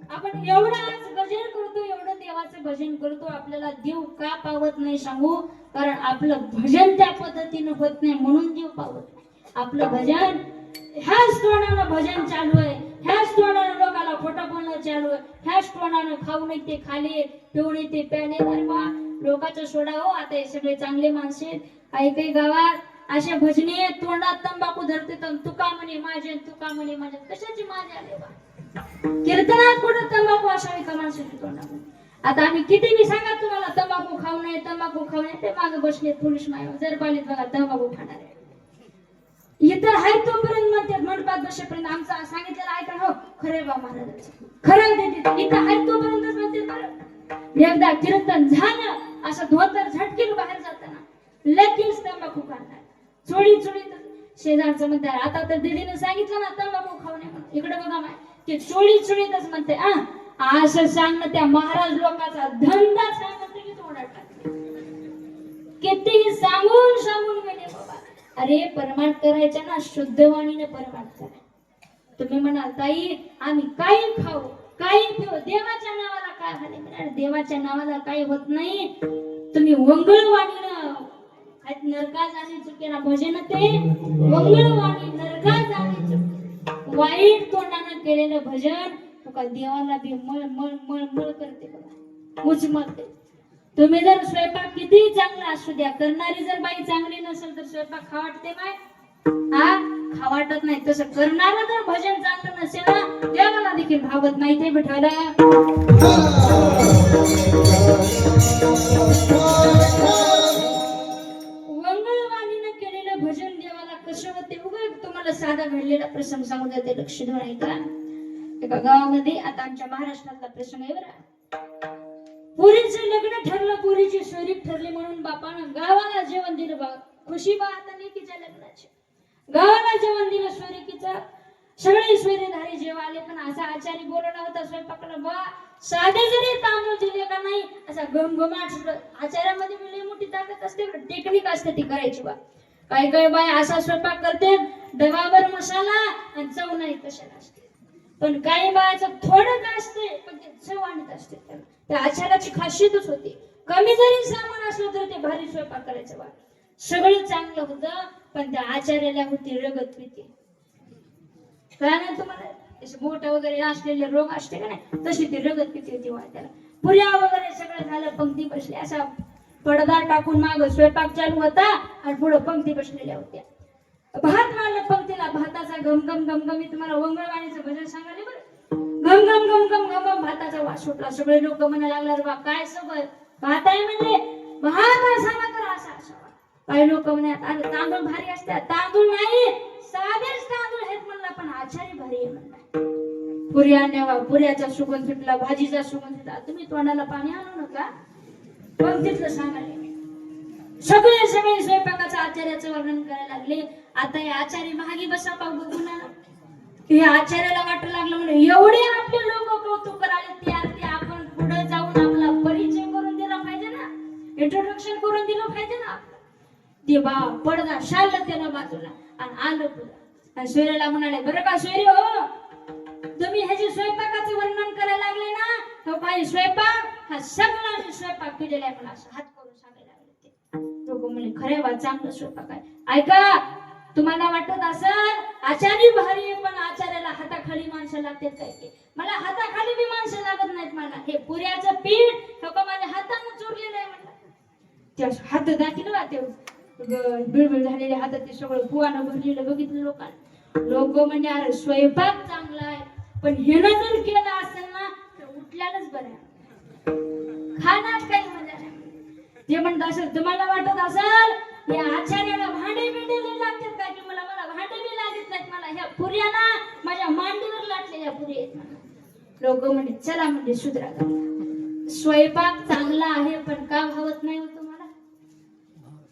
आपण एवढं आज भजन करतो, एवढं देवाचं भजन करतो, आपल्याला देव का पावत नाही सांगू? कारण आपलं भजन त्या पद्धतीनं होत नाही, म्हणून देव पावत नाही. आपलं भजन ह्याच तोंडानं भजन चालू आहे, ह्याच तोंडानं लोकांना खोटं बोलणं चालू आहे, ह्याच तोंडानं खाऊ नये ते खाले, पिऊ नये ते प्याले. अरे बा लोकांचं सोडा हो, आता हे सगळे चांगले माणसे आहेत. काही काही गावात अशा भजने तोंडात तंबाखू धरते, तुका म्हणे माझे, तुका म्हणे माझे. कशाची माझे आले बा? कीर्तनात कुठं तंबाखू असावी का माणसाची तोंडामध्ये? आता आम्ही किती बी सांगा तुम्हाला तंबाखू खाऊ नये, तंबाखू खाऊ नये, ते मागे बसले पोलीस नाही जर पाहिलेत बघा तंबाखू खाणार आहे. इतर हाय तोपर्यंत म्हणतात, मंडपात बसेपर्यंत आमचं सांगितलेलं ऐका हो, खरे बा महाराजांचं खरं देते. इथं हाय तोपर्यंतच म्हणतात. एकदा कीर्तन झालं असं धोतर झटकीन बाहेर जाताना लगेच तंबाखू खाणार, चोळी चोळीत शेजारचं म्हणतात. आता तर दीदीने सांगितलं ना तंबाखू खाऊ नये म्हणून, इकडे बघा माय ते चोळी चोळीतच म्हणते. असं सांगणं त्या महाराज लोकांचा धंदाच आहे म्हणते की तोंडात टाकते. कितीही सांगून सांगून गेले बाबा. अरे परमार्थ करायचा ना शुद्ध वाणीने परमार्थ करा. तुम्ही म्हणाल ताई आम्ही काही खाऊ काही पिऊ, देवाच्या नावाला काय झाले म्हणाल, देवाच्या नावाला काही होत नाही. तुम्ही वंगळवाणीनं नरका जाणे चुके ना भजन, ते वंगळवाणी नरका जाणे चुके. वाईट तोंडानं केलेलं भजन तुका देवाला बी मळ मळ मळ मळ करते बघा, उचमळते. तुम्ही जर स्वयंपाक किती चांगला असू द्या, करणारी जर बाई चांगली नसेल तर स्वयंपाक खावाटते माय, खावाटत नाही. तसं करणारं जर भजन चांगलं नसेल ना, देवाला देखील भावत नाही. ते विठ्ठल वंगळवाणीनं केलेलं भजन देवाला कसं होते? उगा तुम्हाला साधा घडलेला प्रसंग सांगू द्या, ते लक्ष देऊन ऐका. एका गावामध्ये, आता आमच्या महाराष्ट्रातला प्रसंग आहे बरं, पुरीचं लग्न ठरलं, पुरीची सोयरीक ठरली म्हणून बापानं गावाला जेवण दिलं. बा खुशी बा आता लेकीच्या लग्नाची, गावाला जेवण दिलं सोयरीकीचं. सगळे सोयरेधारी जेव्हा आले, पण असा आचारी बोलवला होता स्वयंपाकाला, बा साधे जरी तांदूळ दिले का नाही असा घमघमाट. आचार्यामध्ये मिळली मोठी ताकद असते, टेक्निक असते ती करायची. बा काही काही बाय असा स्वयंपाक करते, डबावर मसाला आणि चव नाही कशाला असते. पण काही बायाचं थोडं का असते, पण ते चव आणत असते. त्या आचार्याची खासियतच होती, कमी जरी सामान असलं तर ते भारी स्वयंपाक करायचं. बा सगळं चांगलं होतं, पण त्या आचार्याला होती रगत भीती. काय नाही तुम्हाला मोठा वगैरे असलेले रोग असते का नाही, तशी ती रगत भीती होती. त्याला पुऱ्या वगैरे सगळं झालं, पंक्ती बसली, असा पडदा टाकून माग स्वयंपाक चालू होता आणि पुढे पंक्ती बसलेल्या होत्या. भात मारलं पंक्तीला, भाताचा घमघम घमघम. मी तुम्हाला वंगळवाणीचं भजन सांगाले बरं. घम घम घम घम घम घम भाताचा वास सुटला. सगळे लोक म्हणायला लागले, बा काय सगळं भात आहे म्हणले, भात सांगा तर असा असावा. काही लोक म्हणतात अरे तांदूळ भारी असतात, तांदूळ नाही साधेच तांदूळ आहेत म्हणला, पण आचारी भारी आहे म्हणला. पुरी आणल्यावा, पुऱ्याचा सुगंध सुटला, भाजीचा सुगंध सुटला. तुम्ही तोंडाला पाणी आणू नका, पण तिथलं सांगाले. सगळे सगळे स्वयंपाकाचं आचार्याचं वर्णन करायला लागले. आता हे आचार्य महागी बसा पाहू बघू ना, हे आचार्याला वाटू लागलं म्हणजे एवढे आपले लोक कौतुक करायला तयार, ते आपण पुढे जाऊन आपला परिचय करून दिला पाहिजे ना, इंट्रोडक्शन करून दिलं पाहिजे ना. ते बा पडदा शाळलं त्याला बाजूला आणि आलं पुढं आणि सोयऱ्याला म्हणाले, बरं का सोयरे हो, तुम्ही ह्याचे स्वयंपाकाचं वर्णन करायला लागले ना, तो काही स्वयंपाक हा सगळा मी स्वयंपाक केलेला आहे, मला असं हात करून सांगायला लागले. ते लोक म्हणले खरे बा चांगलं स्वयंपाक आहे. ऐका, तुम्हाला वाटत असं आचार्य भारी आहे, पण आचार्याला हाताखाली हाताखाली माणसं लागतात काय ते. मला हाताखाली बी माणसं लागत नाहीत. मला हे पुऱ्याचं पीठ हो माझ्या हातानं चोरलेलं आहे म्हणलं. ते हात दाखिलं बा ते बिळबिळ झालेले हातात ते सगळं पुवानं भरलेलं बघितलं लोकांना. लोक म्हणजे अरे स्वयंपाक चांगला आहे पण हेनं जर केलं असेल ना तर उठल्यालाच बरं आहे. खाण्यात काही मजा नाही. ते म्हणत असेल तुम्हाला वाटत असेल या आचार्याला भांडे बिंडे लागतात काय की मला भांडे बी लागत नाहीत. मला ह्या पुऱ्याना माझ्या मांडीवर लाटलेल्या पुरी आहेत मला. लोक म्हणजे चला म्हणजे सुधरा. स्वयंपाक चांगला आहे पण का भावत नाही होत मला.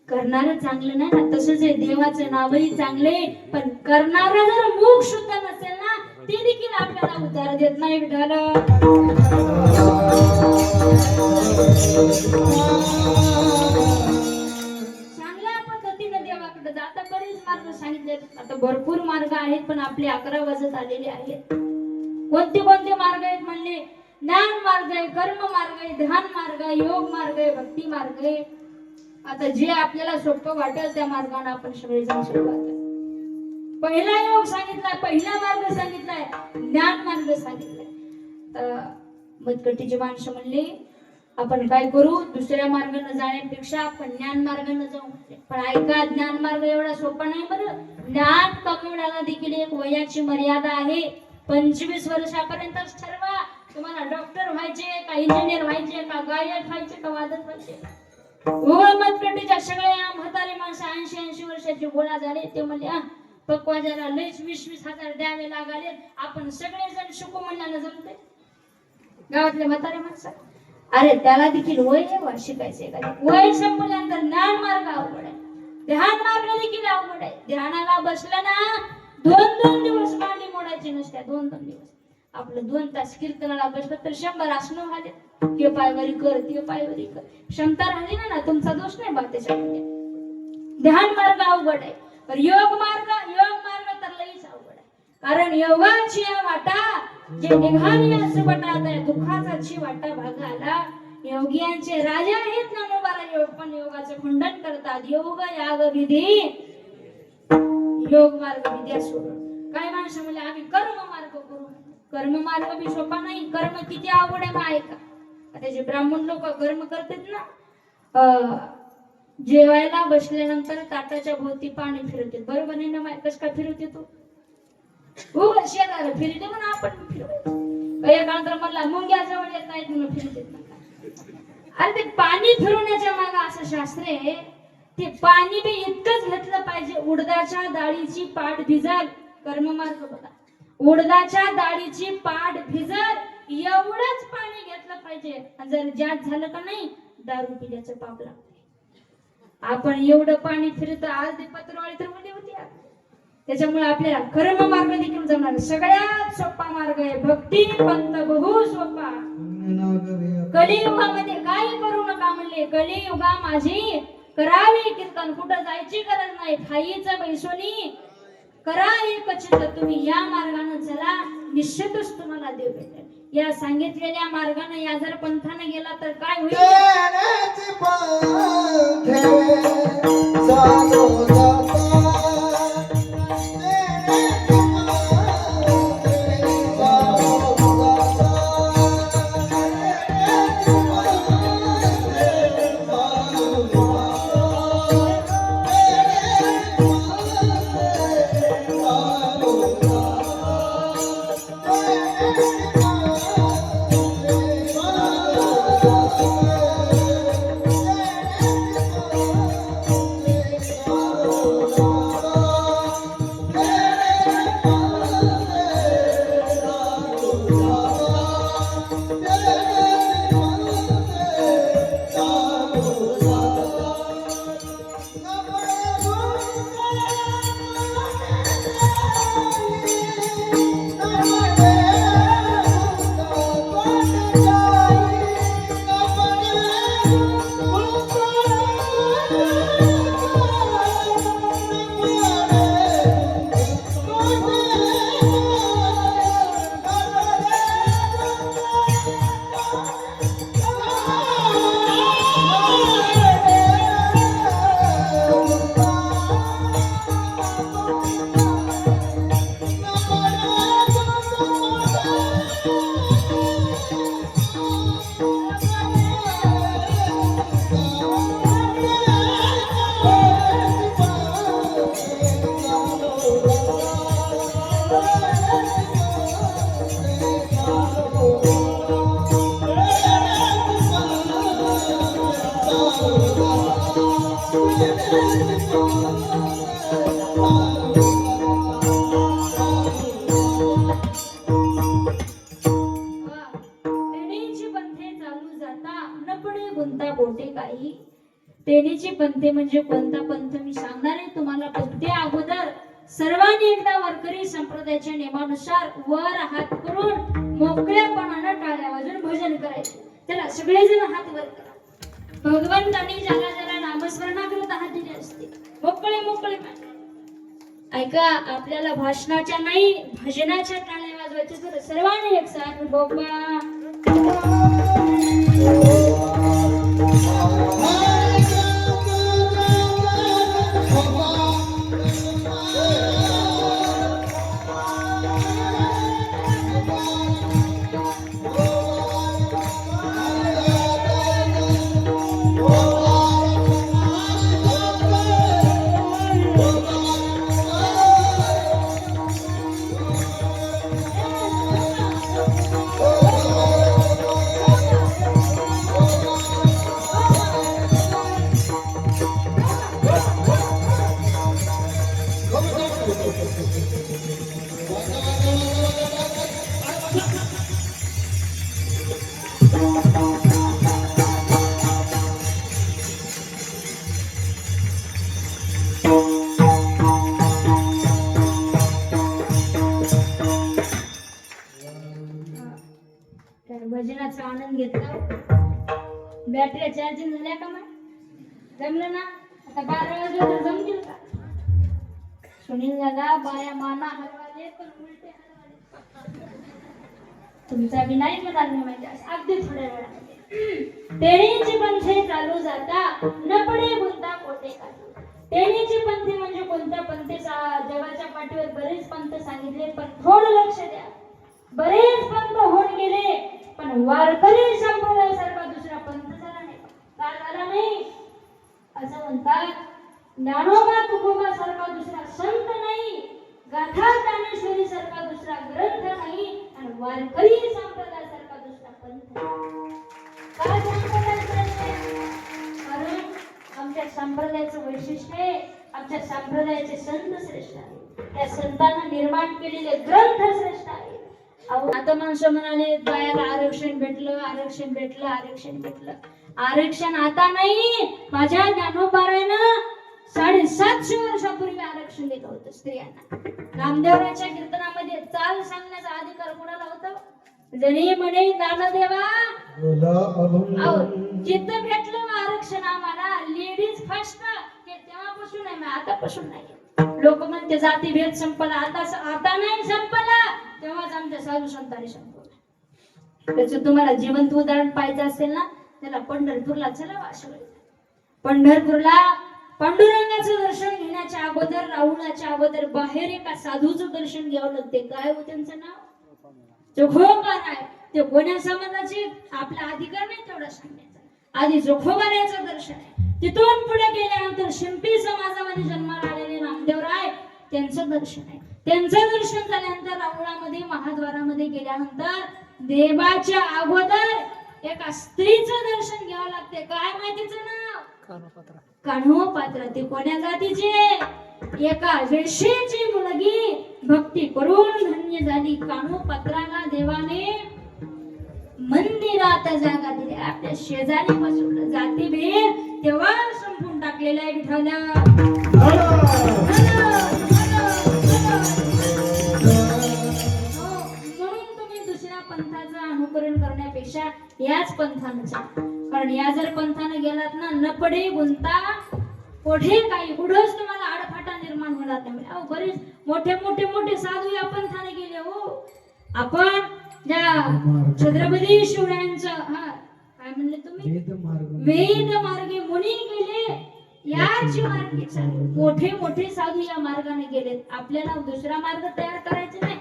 करणारं चांगलं नाही ना. तसंच आहे देवाचं नावही चांगले पण करणारा जर मुख शुद्ध नसेल ना ते देखील आपल्याला उतार देत नाही. विठाला चांगल्या पद्धतीने देवाकडे जाता बरेच मार्ग सांगितले. आता भरपूर मार्ग आहेत पण आपले 11 वाजत आलेले आहेत. कोणते कोणते मार्ग आहेत म्हणले. ज्ञान मार्ग आहे, कर्म मार्ग आहे, ध्यान मार्ग आहे, योग मार्ग आहे, भक्ती मार्ग आहे. आता जे आपल्याला सोपं वाटेल त्या मार्गाने आपण सगळेजण सुरुवात करू. पहिला योग सांगितलाय, पहिला मार्ग सांगितलाय, ज्ञान मार्ग सांगितलाय. तर मतगटीचे माणसं म्हणले आपण काय करू दुसऱ्या मार्गाने जाण्यापेक्षा आपण ज्ञान मार्गाने जाऊ. पण ऐका ज्ञान मार्ग एवढा सोपा नाही बरं. ज्ञान कमवण्याला देखील एक वयाची मर्यादा आहे. 25 वर्षापर्यंतच ठरवा तुम्हाला डॉक्टर व्हायचे का इंजिनियर व्हायचे का गायक व्हायचे का वादक व्हायचे. मतगटीच्या सगळ्या म्हातारे माणसं 80 वर्षाचे गोळा झाले. ते म्हणले पक्वाजाला लयच 20 हजार द्यावे लागले. आपण सगळेजण शिकू म्हणण्याला जमते. गावातले म्हातारे माणसं अरे त्याला देखील वय आहे शिकायचे का. वय संपल्यानंतर ज्ञान मार्ग अवघड आहे. ध्यान मार्ग देखील अवघड आहे. ध्यानाला बसलं ना 2-2 दिवस मांडी मोडायची नसत्या. 2-2 दिवस आपलं 2 तास कीर्तनाला बसलं तर 100 आसनं झाले. हे पायवरी कर ते पायवरी कर. क्षमता राहिली ना तुमचा दोष नाही बा त्याच्यामध्ये. ध्यान मार्ग अवघड आहे. पण योग मार्ग तर लईच अवघड आहे. कारण योगाची वाटा जे निघाली असं वाटत आहे दुःखाचा ची वाटा भागाला. योगियांचे राजा आहेत ना 12 योग पण योगाचं खंडन करतात. योग याग विधी योग मार्ग विद्या सोडून काय माणसं म्हणजे आम्ही कर्म मार्ग करू. कर्म मार्ग बी सोपा नाही. कर्म किती अवघड आहे माहिती का. आता जे ब्राह्मण लोक कर्म करतात ना जेवायला बसल्यानंतर ताटाच्या भोवती पाणी फिरवते. बरोबर आहे ना माय कस काय फिरवते तू शेजारी फिरते म्हणून आपण फिरवायचं. काही काळानंतर म्हणला मुंग्या जवळ येत नाहीत म्हणून फिरते. अरे ते पाणी फिरवण्याच्या मागे असं शास्त्र आहे. ते पाणी बी इतकंच घेतलं पाहिजे उडदाच्या डाळीची पाठ भिजल. कर्ममार्ग बघा उडदाच्या डाळीची पाठ भिजल एवढंच पाणी घेतलं पाहिजे. आणि जर जास्त झालं का नाही दारू पिल्याचं पाप लागते. आपण एवढं पाणी फिरतो आज ते पत्रवाळी तर मध्ये होती. त्याच्यामुळे आपल्याला कर्म मार्ग देखील जमणार. सगळ्यात सोपा मार्ग आहे भक्ती पंथ बहु सोपा. कलियुगामध्ये काही करू नका म्हणले. कलियुगा माझी करावी कीर्तन. कुठं जायची गरज नाही. खाईचं बैसोनी करा एक चित्त. तुम्ही या मार्गाने चला निश्चितच तुम्हाला देव भेटेल. या सांगितलेल्या मार्गाने या जर पंथाने गेला तर काय होईल. तेनेची पंथे चालू जाता न पडे गुंता बोटे काही. तेनेची पंथे म्हणजे कोणता पंथ मी सांगणार आहे तुम्हाला, पण त्या अगोदर सर्वांनी एकदा वारकरी संप्रदायाच्या नियमानुसार वर हात करून मोकळ्यापणानं टाळ्या वाजून भजन करायचे. चला सगळेजण हात वर करा. भगवंतांनी ज्याला ज्याला नामस्मरणाकरता हात दिले असते मोकळे मोकळे ऐका. आपल्याला भाषणाच्या नाही भजनाच्या टाळ्या वाजवायच्या. तर सर्वांनी एक साथ बोबा भजनाचा आनंद घेतला. बॅटऱ्या चार्जिंग झाल्या का मग? जमलं ना? आता 12 वाजता जमतील का? सुनील दादा बाया माना हलवाले पण उलटे हलवाले. तुमचा बी नाही म्हणाल मी माहिती अगदी थोड्या वेळामध्ये. तेणीची पंथे चालू जाता न पडे गुंता कोटे काही. तेणीची पंथे म्हणजे कोणत्या पंथेचा? जगाच्या पाठीवर बरेच पंथ सांगितले, पण थोडं लक्ष द्या. बरेच पंथ होऊन गेले, पण वारकरी संप्रदायासारखा दुसरा पंथ झाला नाही. का झाला नाही? असं म्हणतात, ज्ञानोबा तुकोबा सारखा दुसरा संत नाही, गाथा ज्ञानेश्वरी सारखा दुसरा ग्रंथ नाही, आणि वारकरी संप्रदायासारखा दुसरा पंथ नाही. का कारण आमच्या संप्रदायाचं वैशिष्ट्य आहे, आमच्या संप्रदायाचे संत श्रेष्ठ आहे, त्या संतांना निर्माण केलेले ग्रंथ श्रेष्ठ आहे. आता माणसं म्हणाले बायाला आरक्षण भेटलं, आरक्षण भेटलं, आरक्षण भेटलं. आरक्षण आता नाही, माझ्या ज्ञानोबारायनं 750 वर्षापूर्वी आरक्षण दिलं होतं स्त्रियांना. नामदेवराच्या कीर्तनामध्ये चाल सांगण्याचा अधिकार कोणाला होता? जणी म्हणे ज्ञानदेवा जिथं भेटलं आरक्षण आम्हाला लेडीज फर्स्ट, हे तेव्हापासून आहे, आतापासून नाही. लोक म्हणते जातीभेद संपला, आता नाही संपला, तेव्हाच आमच्या साधू संतांनी संपवलं. त्याचं तुम्हाला जिवंत उदाहरण पाहिजे असेल ना, त्याला पंढरपूरला चला वाशवलं. पंढरपूरला पांडुरंगाचं दर्शन घेण्याच्या अगोदर, राहुलाच्या अगोदर बाहेर एका साधूचं दर्शन घ्यावं लागते. काय हो त्यांचं नाव? जोखोबा आहे. ते कोण्या समाजाचे? आपला अधिकार नाही तेवढा सांगण्याचा. आधी जोखोबारायचं दर्शन आहे. तिथून पुढे गेल्यानंतर शिंपी समाजामध्ये जन्माला आलेले नामदेवराय त्यांचं दर्शन आहे. त्यांचं दर्शन झाल्यानंतर राहुळामध्ये महाद्वारामध्ये गेल्यानंतर देवाच्या अगोदर एका स्त्रीचं दर्शन घ्यावं लागते. काय माहितीचं नाव? कान्होपात्रा. ते कोण्या जातीचे? एका वेश्येची मुलगी भक्ती करून धन्य झाली. कान्होपात्राला देवाने मंदिरात जागा दिली. आपल्या शेजारी बसवलं. जातीभेद तेव्हा संपून टाकलेला आहे विठ्ठला. पंथाचं अनुकरण करण्यापेक्षा याच पंथानं चाला. कारण या जर पंथानं गेलात ना, न पडे गुंता कोठे काही, पुढंच तुम्हाला आडफाटा निर्माण होणार नाही. अहो बरेच मोठे साधू या पंथाने गेले हो. आपण ज्या छत्रपती शिवरायांचं काय म्हणले तुम्ही? वेद मार्गे मुनी गेले, याच मार्गे चालले. मोठे साधू या मार्गाने गेलेत. आपल्याला दुसरा मार्ग तयार करायचा नाही.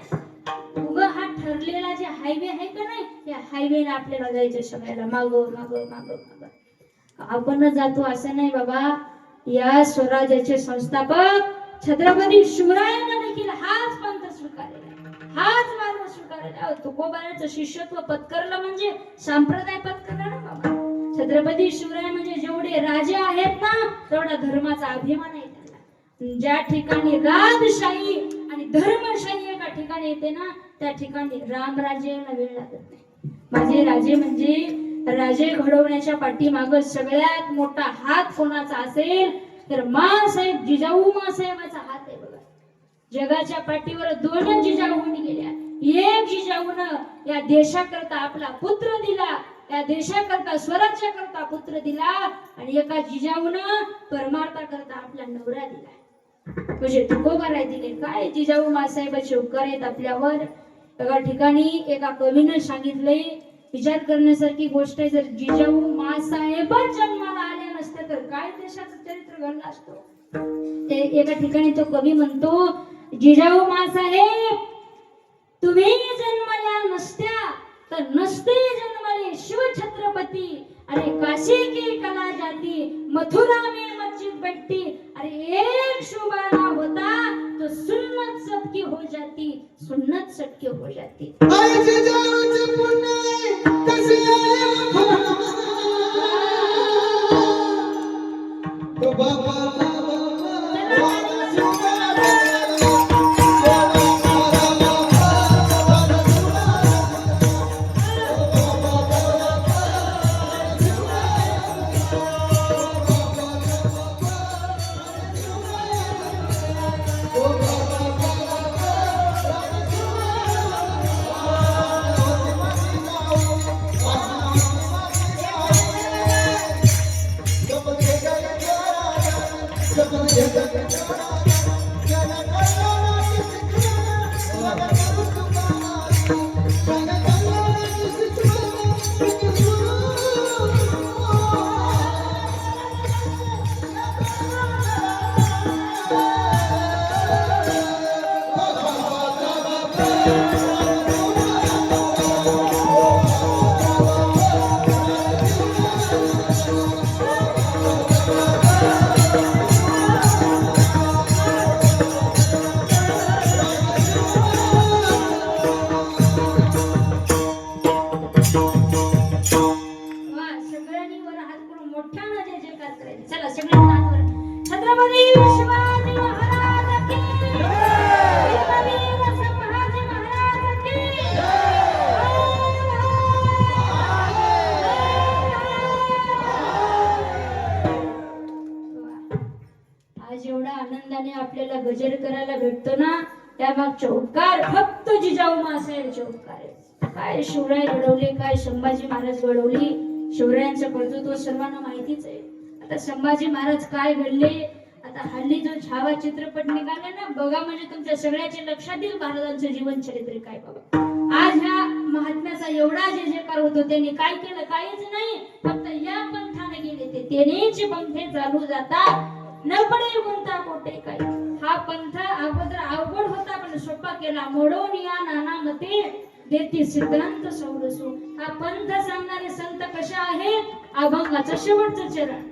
हा ठरलेला जे हायवे आहे का नाही, त्या हायवेने आपल्याला जायचं. सगळ्याला माग माग माग माग आपण जातो असं नाही बाबा. या स्वराज्याचे संस्थापक छत्रपती शिवरायांना देखील हाच पंथ स्वीकारलेला, हाच मार्ग स्वीकारलेला. तुकोबाराचं शिष्यत्व पत्करलं म्हणजे संप्रदाय पत्करला ना बाबा. छत्रपती शिवराय म्हणजे जेवढे राजे आहेत ना तेवढा धर्माचा अभिमान आहे त्यांना. ज्या ठिकाणी राजशाही आणि धर्मशाही एका ठिकाणी येते ना त्या ठिकाणी रामराज्य यायला वेळ लागत नाही. माझे राजे म्हणजे राजे घडवण्याच्या पाठीमाग सगळ्यात मोठा हात कोणाचा असेल तर माँसाहेब जिजाऊ माँसाहेबाचा हात आहे बघा. जगाच्या पाठीवर दोन जिजाऊ होऊन गेल्या. एक जिजाऊनं या देशाकरता आपला पुत्र दिला, या देशाकरता स्वराज्याकरता पुत्र दिला आणि एका जिजाऊनं परमार्थाकरता आपला नवरा दिला. म्हणजे तुकोबाराय दिले. काय जिजाऊ माँसाहेबाचे उपकार आहेत आपल्यावर. एका ठिकाणी एका कवीनं सांगितलंय, विचार करण्यासारखी गोष्ट आहे. जर जिजाऊ माँसाहेब जन्माला आल्या नसत्या तर काय देशाचं चरित्र घडलं असतं. ते एका ठिकाणी तो कवी म्हणतो, जिजाऊ माँसाहेब तुम्ही जन्मल्या नसत्या तर नसते जन्मले शिवछत्रपती. अरे काशी की कला जाती मथुरा में मस्जिद बैठती. अरे एक शुभाना होता तो सुन्नत सबकी हो जाती, सुन्नत सबकी हो जाती. आई जिजाऊचे पुण्य कसे आले फळा. तो बाबा चला सगळ्यांना हातवर. छत्रपती शिवाजी महाराज की जय. वीरवीर संभाजी महाराज की आज एवढा आनंदाने आपल्याला गजर करायला भेटतो ना त्यामागचे उपकार फक्त जिजाऊ माँसाहेबचे उपकार आहेत. काय शिवराय घडवले, काय संभाजी महाराज घडवली. शिवरायांचं कर्तृत्व सर्वांना माहितीच आहे. आता संभाजी महाराज काय घडले. आता हल्ली जो छावा चित्रपट निघाला ना बघा म्हणजे तुमच्या सगळ्याच्या लक्षात येईल महाराजांचं जीवन चरित्र काय बघा. आज ह्या महात्म्याचा एवढा जे जेकार होतो त्यांनी काय केलं, काहीच नाही. फक्त या पंथाने गेले ते तेनेच पंथे चालू जाता न पडे कोणता कोटे काय. हा पंथ अगोदर अवघड होता पण सोपा केला. मोडून या नाना मते देती सिद्धांत सौरसो. हा पंथ सांगणारे संत कसे आहेत. अभंगाचं शेवटचं चरण.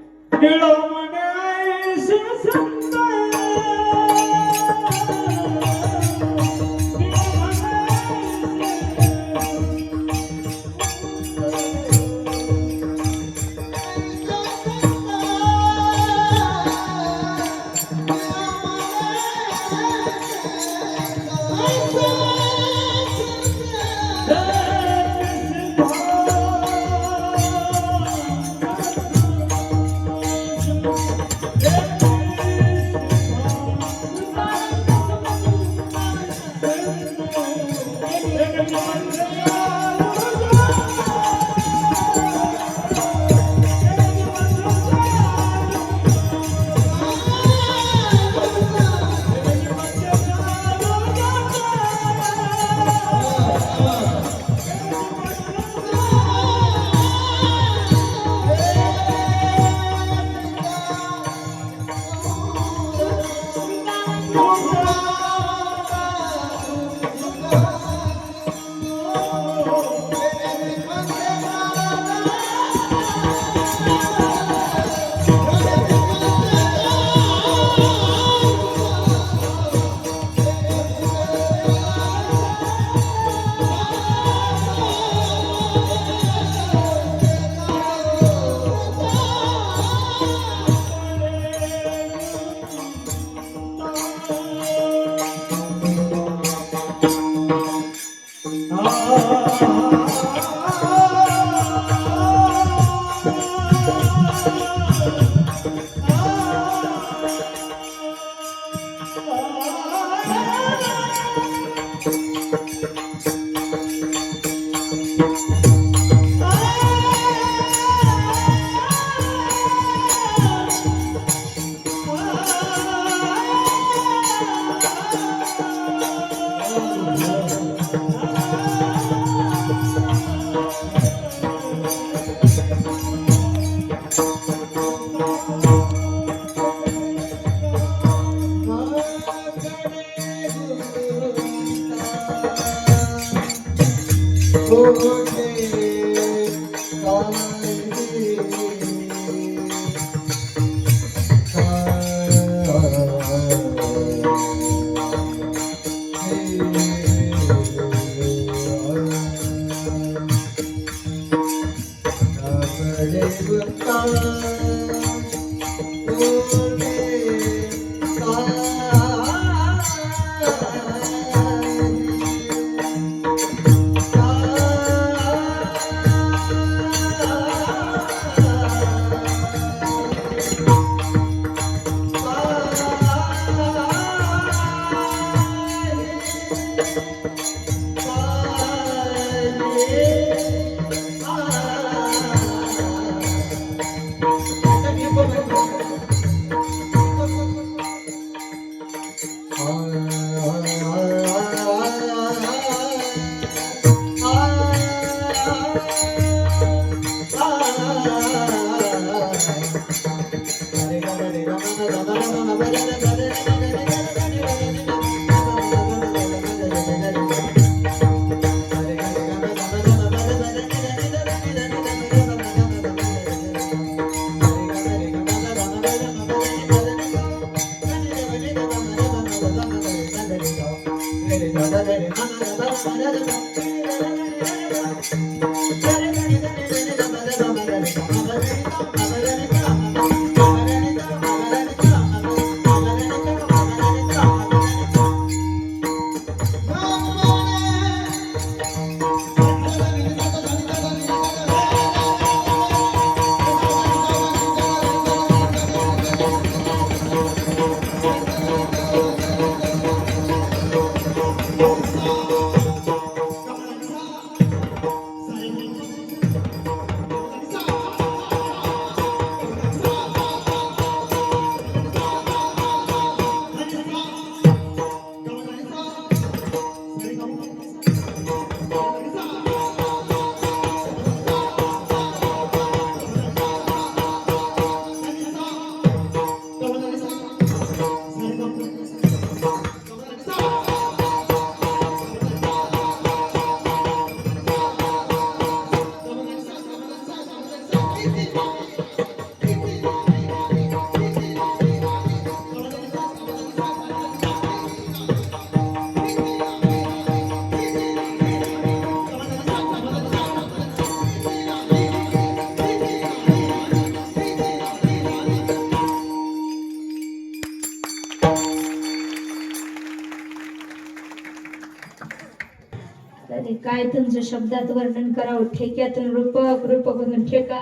अरे काय तुमचं शब्दात वर्णन करावं, ठेक्यातून रूपक रूपकडून ठेका.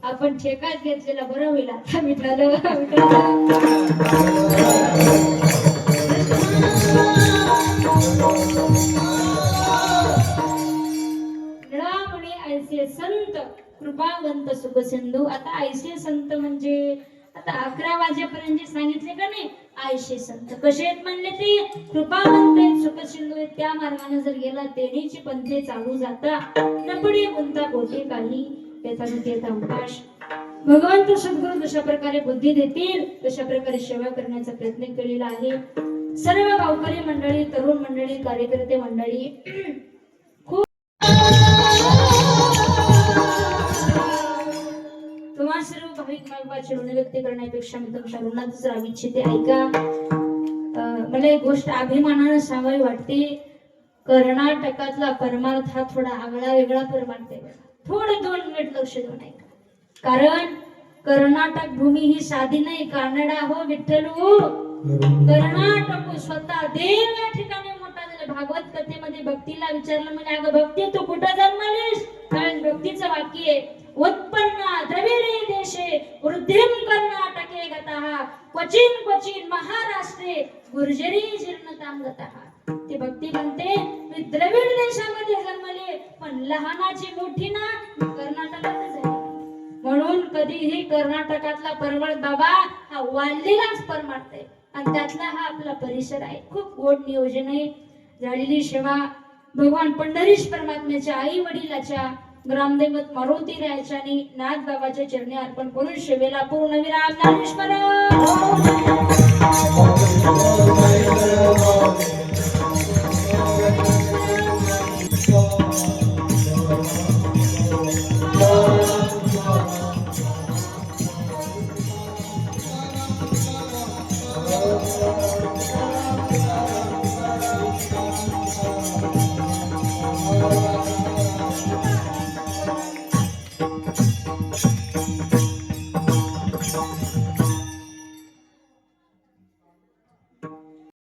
आपण ठेकाच घेतलेला बरं होईल आता. विठ्ठल निळामणी ऐसे संत कृपावंत सुखसिंधू. आता ऐसे संत म्हणजे आता 11 वाजेपर्यंत जे सांगितले का नाही, ऐसे संत कसे आहेत म्हणले ते कृपावंत आहेत, सुखसिंधू आहेत. त्या मार्गाने जर गेला तेनीची पंथे चालू जाता नपडी गुंता कोठे काही त्याचा अवकाश. भगवंत सद्गुरू जशा प्रकारे बुद्धी देतील तशा प्रकारे सेवा करण्याचा प्रयत्न केलेला आहे. सर्व गावकरी मंडळी, तरुण मंडळी, कार्यकर्ते मंडळी खूप तुम्हा सर्व भाविक मायबाचे ऋण व्यक्त करण्यापेक्षा मी तुमच्या ऋणात राहावी इच्छिते. ऐका, मला एक गोष्ट अभिमानानं सांगावी वाटते. कर्नाटकातला परमार्थ हा थोडा आगळा वेगळा परमार्थ आहे. थोडं 2 मिनिट लक्ष देऊन ऐका. कारण कर्नाटक भूमी ही साधी नाही. कानडा हो विठ्ठलू, कर्नाटक स्वतः देव या ठिकाणी मोठा झाला. भागवत कथेमध्ये भक्तीला विचारलं म्हणजे अगं भक्ती तू कुठं जन्मलीस? कारण भक्तीचं वाक्य आहे उत्पन्न द्रविडे देशे वृद्धिं कर्नाटके गतः क्वचिन क्वचिन महाराष्ट्रे गुर्जरी जीर्णतां गतः. ते भक्ती म्हणते मी द्रविड देशामध्ये जन्मले पण लहानाची मोठी ना कर्नाटकातच आहे. म्हणून कधीही कर्नाटकातला पर्वत बाबा हा वाल्लीलाच परमार्थ आहे आणि त्यातला हा आपला परिसर आहे. खूप गोड नियोजन आहे. झालेली सेवा भगवान पंढरीश परमात्म्याच्या आई वडिलाच्या ग्रामदैवत मारुती रायाच्या आणि नाथ बाबाच्या चरणी अर्पण करून सेवेला पूर्णविराम. ज्ञानेश्वर Oh